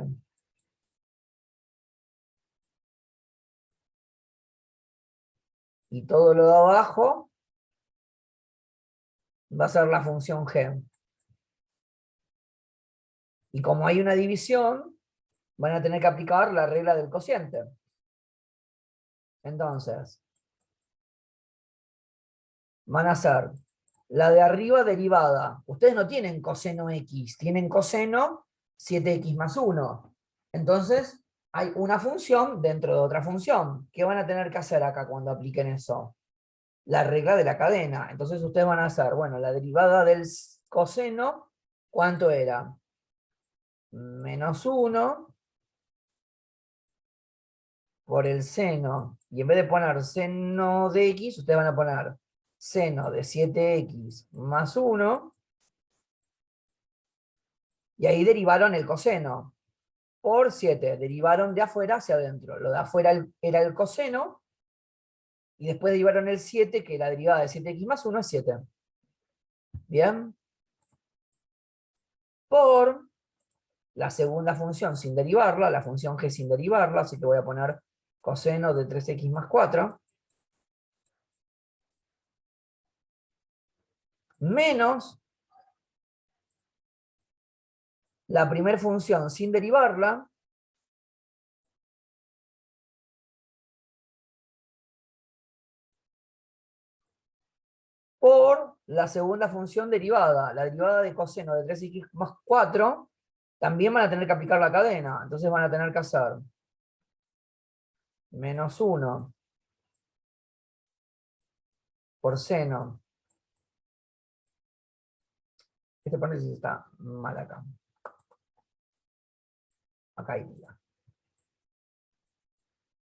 Y todo lo de abajo va a ser la función g. Y como hay una división, van a tener que aplicar la regla del cociente. Entonces, van a ser la de arriba derivada. Ustedes no tienen coseno x, tienen coseno 7x más 1. Entonces, hay una función dentro de otra función. ¿Qué van a tener que hacer acá cuando apliquen eso? La regla de la cadena. Entonces ustedes van a hacer, bueno, la derivada del coseno, ¿cuánto era? Menos 1 por el seno. Y en vez de poner seno de x, ustedes van a poner seno de 7x más 1. Y ahí derivaron el coseno. Por 7. Derivaron de afuera hacia adentro. Lo de afuera era el coseno. Y después derivaron el 7, que la derivada de 7x más 1 es 7. Bien. Por la segunda función sin derivarla, la función g sin derivarla, así que voy a poner coseno de 3x más 4, menos la primera función sin derivarla, por la segunda función derivada. La derivada de coseno de 3x más 4, también van a tener que aplicar la cadena. Entonces van a tener que hacer menos 1 por seno. Este paréntesis está mal acá. Acá iría.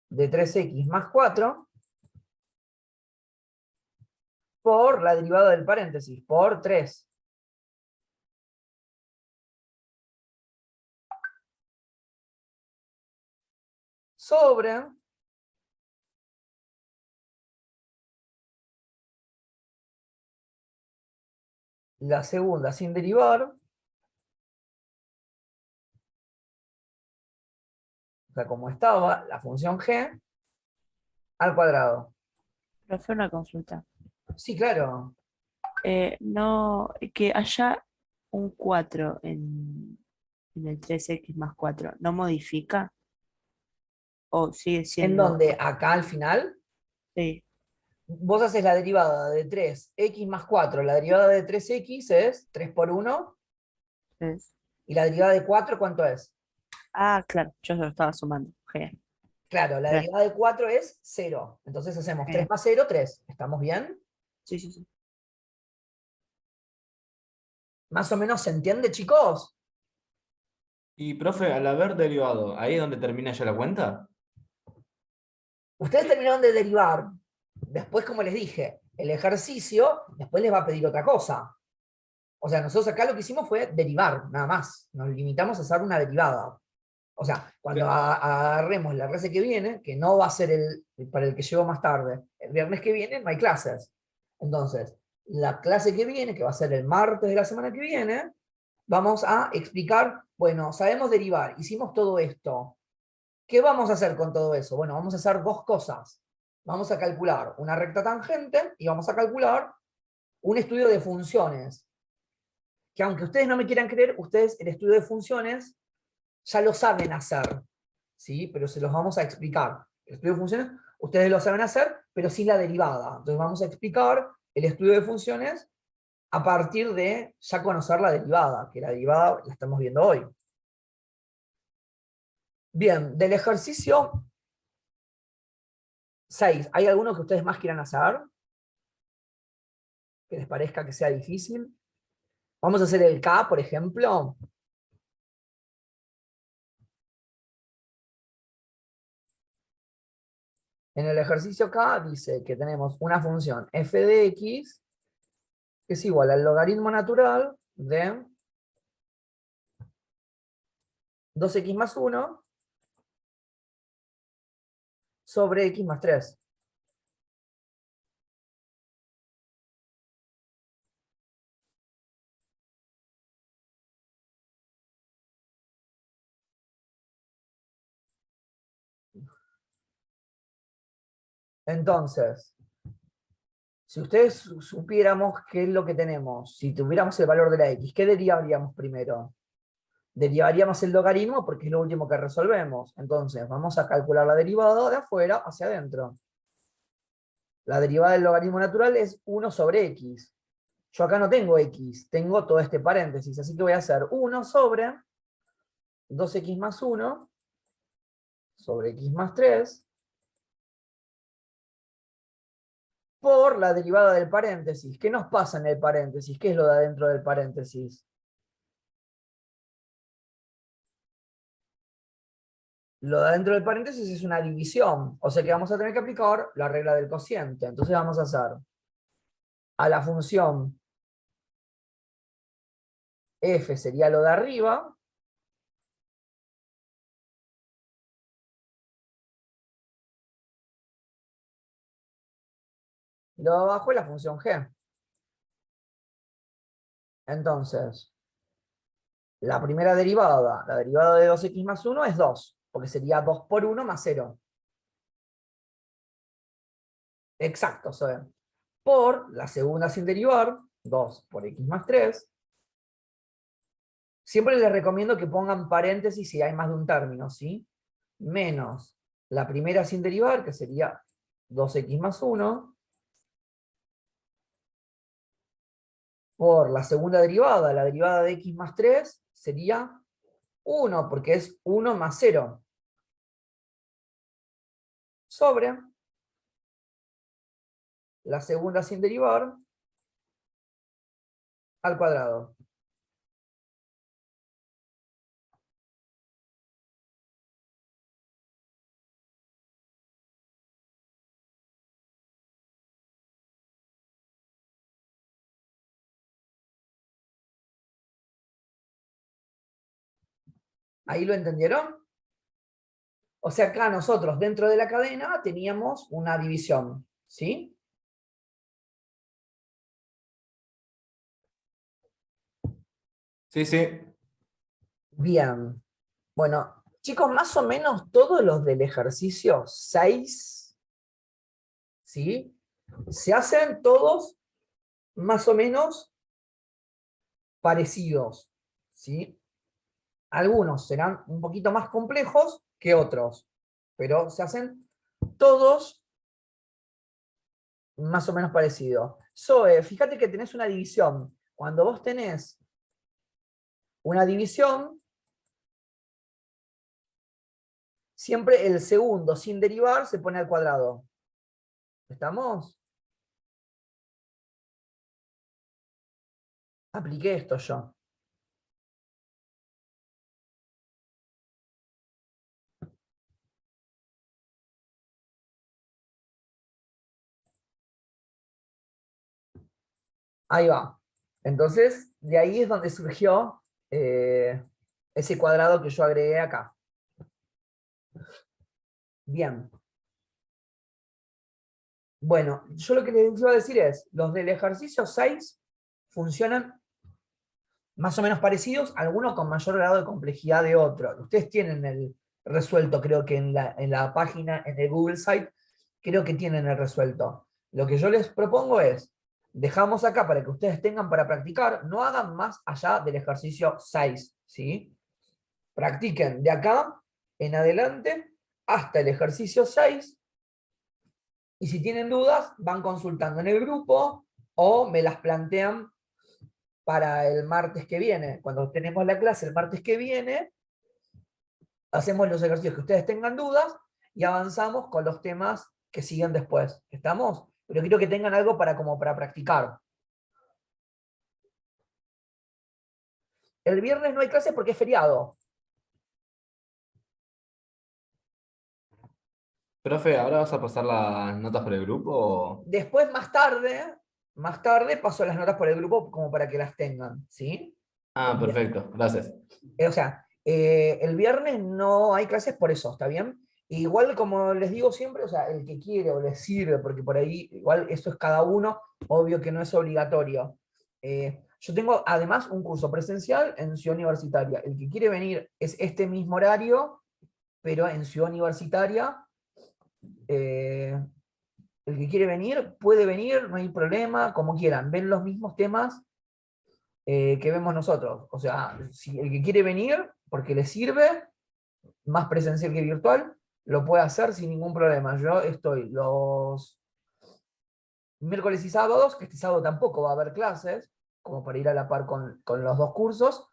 De 3x más 4 por la derivada del paréntesis, por 3. Sobre la segunda sin derivar, o sea, como estaba, la función g al cuadrado. Profe, una consulta. Sí, claro. No, que haya un 4 en el 3x más 4, ¿no modifica? ¿O sigue En siendo? donde acá al final, Sí, vos haces la derivada de 3x más 4. La derivada de 3x es 3 por 1. es- Y la derivada de 4, ¿cuánto es? Ah, claro, yo lo estaba sumando. Genial. Claro, la Bien, derivada de 4 es 0. Entonces hacemos 3 genial. más 0, 3. ¿Estamos bien? Sí, sí, sí. ¿Más o menos se entiende, chicos? Y profe, al haber derivado, ¿ahí es donde termina ya la cuenta? Ustedes terminaron de derivar. Después, como les dije, el ejercicio, después les va a pedir otra cosa. O sea, nosotros acá lo que hicimos fue derivar, nada más. Nos limitamos a hacer una derivada. O sea, cuando agarremos la clase que viene, que no va a ser para el que llegó más tarde, el viernes que viene no hay clases. Entonces, la clase que viene, que va a ser el martes de la semana que viene, vamos a explicar, bueno, sabemos derivar, hicimos todo esto. ¿Qué vamos a hacer con todo eso? Bueno, vamos a hacer dos cosas. Vamos a calcular una recta tangente y vamos a calcular un estudio de funciones. Que aunque ustedes no me quieran creer, ustedes el estudio de funciones ya lo saben hacer, ¿sí? Pero se los vamos a explicar. El estudio de funciones, ustedes lo saben hacer, pero sin la derivada. Entonces vamos a explicar el estudio de funciones a partir de ya conocer la derivada, que la derivada la estamos viendo hoy. Bien, del ejercicio 6, ¿hay alguno que ustedes más quieran hacer? Que les parezca que sea difícil. Vamos a hacer el K, por ejemplo. En el ejercicio K dice que tenemos una función f de x que es igual al logaritmo natural de 2x más 1 sobre x más 3. Entonces, si ustedes supiéramos qué es lo que tenemos, si tuviéramos el valor de la x, ¿qué derivaríamos primero? Derivaríamos el logaritmo porque es lo último que resolvemos. Entonces, vamos a calcular la derivada de afuera hacia adentro. La derivada del logaritmo natural es 1 sobre x. Yo acá no tengo x, tengo todo este paréntesis, así que voy a hacer 1 sobre 2x más 1 sobre x más 3 por la derivada del paréntesis. ¿Qué nos pasa en el paréntesis? ¿Qué es lo de adentro del paréntesis? Lo de adentro del paréntesis es una división, o sea que vamos a tener que aplicar la regla del cociente. Entonces vamos a hacer a la función f sería lo de arriba, y lo de abajo es la función g. Entonces, la primera derivada, la derivada de 2x más 1 es 2, porque sería 2 por 1 más 0. Exacto, ¿saben? Por la segunda sin derivar, 2 por x más 3, Siempre les recomiendo que pongan paréntesis si hay más de un término, ¿sí? Menos la primera sin derivar, que sería 2x más 1, por la segunda derivada, la derivada de x más 3, sería 1, porque es 1 más 0. Sobre la segunda sin derivar al cuadrado. ¿Ahí lo entendieron? O sea, acá nosotros dentro de la cadena teníamos una división, ¿sí? Sí, sí. Bien. Bueno, chicos, más o menos todos los del ejercicio 6, ¿sí? Se hacen todos más o menos parecidos, ¿sí? Algunos serán un poquito más complejos que otros, pero se hacen todos más o menos parecidos. Zoe, fíjate que tenés una división. Cuando vos tenés una división, siempre el segundo sin derivar se pone al cuadrado. ¿Estamos? Apliqué esto yo. Ahí va. Entonces, de ahí es donde surgió ese cuadrado que yo agregué acá. Bien. Bueno, yo lo que les iba a decir es, los del ejercicio 6 funcionan más o menos parecidos, algunos con mayor grado de complejidad de otro. Ustedes tienen el resuelto, creo que en la página, en el Google Site, creo que tienen el resuelto. Lo que yo les propongo es, dejamos acá para que ustedes tengan para practicar, no hagan más allá del ejercicio 6, ¿sí? Practiquen de acá en adelante hasta el ejercicio 6, y si tienen dudas, van consultando en el grupo o me las plantean para el martes que viene. Cuando tenemos la clase el martes que viene, hacemos los ejercicios que ustedes tengan dudas y avanzamos con los temas que siguen después. ¿Estamos? Pero quiero que tengan algo para, como para practicar. El viernes no hay clases porque es feriado. Profe, ¿ahora vas a pasar las notas por el grupo? Después, más tarde paso las notas por el grupo como para que las tengan, ¿sí? Ah, Bien. perfecto, gracias. O sea, el viernes no hay clases por eso, ¿está bien? Igual como les digo siempre, o sea, el que quiere o le sirve, porque por ahí igual eso es cada uno, obvio que no es obligatorio. Yo tengo además un curso presencial en Ciudad Universitaria. El que quiere venir es este mismo horario, pero en Ciudad Universitaria. El que quiere venir puede venir, no hay problema, como quieran. Ven los mismos temas que vemos nosotros. O sea, si el que quiere venir porque le sirve, más presencial que virtual, lo puede hacer sin ningún problema. Yo estoy los miércoles y sábados, que este sábado tampoco va a haber clases, como para ir a la par con los dos cursos.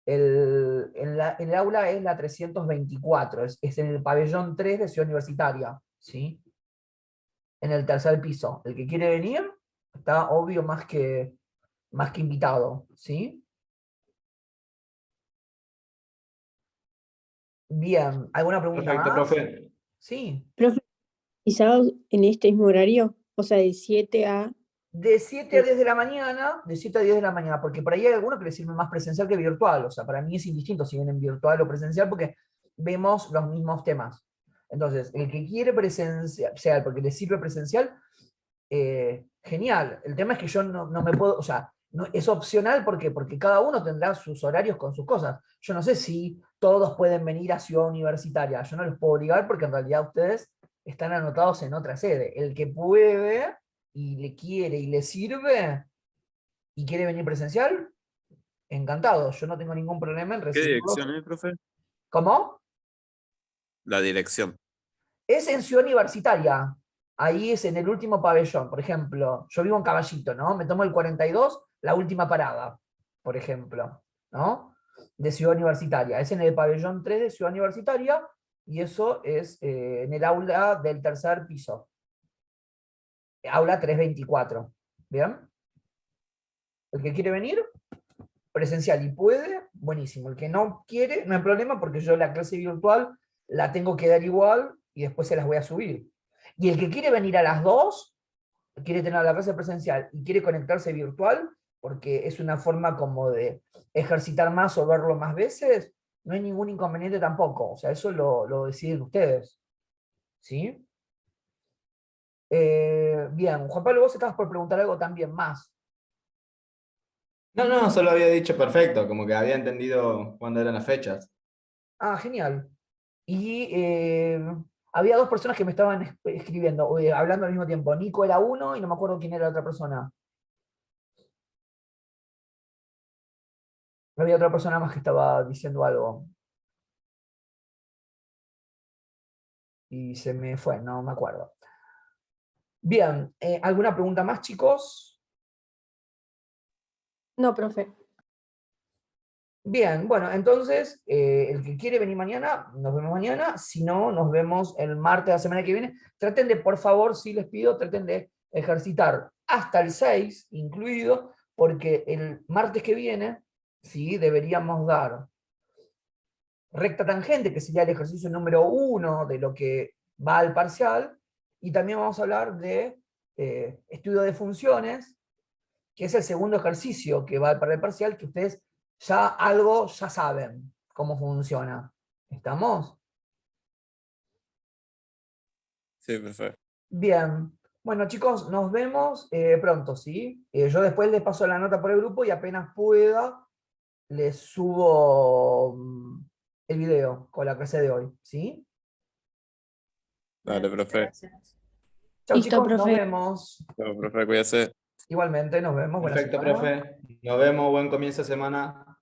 En el aula es la 324, es en el pabellón 3 de Ciudad Universitaria, ¿sí? En el tercer piso. El que quiere venir está obvio más que invitado, ¿sí? Bien, ¿alguna pregunta Perfecto, más? profe. Sí. Profe, ¿y sábado en este mismo horario? O sea, de 7 a... De 7 a 10 de la mañana, de 7 a 10 de la mañana, porque por ahí hay algunos que les sirve más presencial que virtual. O sea, para mí es indistinto si vienen virtual o presencial porque vemos los mismos temas. Entonces, el que quiere presencial, porque le sirve presencial, genial. El tema es que yo no me puedo, o sea, no, es opcional porque cada uno tendrá sus horarios con sus cosas. Yo no sé si todos pueden venir a Ciudad Universitaria. Yo no los puedo obligar porque en realidad ustedes están anotados en otra sede. El que puede y le quiere y le sirve y quiere venir presencial, encantado, yo no tengo ningún problema en ¿Qué recibirlos. dirección es, profe? ¿Cómo? La dirección. Es en Ciudad Universitaria. Ahí es en el último pabellón. Por ejemplo, yo vivo en Caballito, ¿no? Me tomo el 42, la última parada, por ejemplo, ¿no? De Ciudad Universitaria. Es en el pabellón 3 de Ciudad Universitaria y eso es en el aula del tercer piso. Aula 324. ¿Bien? El que quiere venir, presencial y puede, buenísimo. El que no quiere, no hay problema porque yo la clase virtual la tengo que dar igual y después se las voy a subir. Y el que quiere venir a las 2, quiere tener la clase presencial y quiere conectarse virtual, porque es una forma como de ejercitar más o verlo más veces, no hay ningún inconveniente tampoco. O sea, eso lo deciden ustedes. ¿Sí? Bien, Juan Pablo, vos estabas por preguntar algo también más. No, no, solo había dicho perfecto, como que había entendido cuándo eran las fechas. Ah, genial. Y había dos personas que me estaban escribiendo, hablando al mismo tiempo. Nico era uno y no me acuerdo quién era la otra persona. Había otra persona más que estaba diciendo algo. Y se me fue, no me acuerdo. Bien, ¿alguna pregunta más, chicos? No, profe. Bien, bueno, entonces, el que quiere venir mañana, nos vemos mañana. Si no, nos vemos el martes de la semana que viene. Traten de, por favor, si les pido, traten de ejercitar hasta el 6 incluido, porque el martes que viene, sí, deberíamos dar recta tangente, que sería el ejercicio número 1 de lo que va al parcial, y también vamos a hablar de estudio de funciones, que es el segundo ejercicio que va para el parcial, que ustedes ya saben cómo funciona. ¿Estamos? Sí, profe. Bien. Bueno, chicos, nos vemos pronto, ¿sí? Yo después les paso la nota por el grupo y apenas pueda, les subo el video con la clase de hoy, ¿sí? Dale, profe. Gracias. Chao, Listo, chicos, nos profe. vemos. Chao, profe, cuídese. Igualmente, nos vemos. Buena Perfecto, semana. profe. Nos vemos, buen comienzo de semana.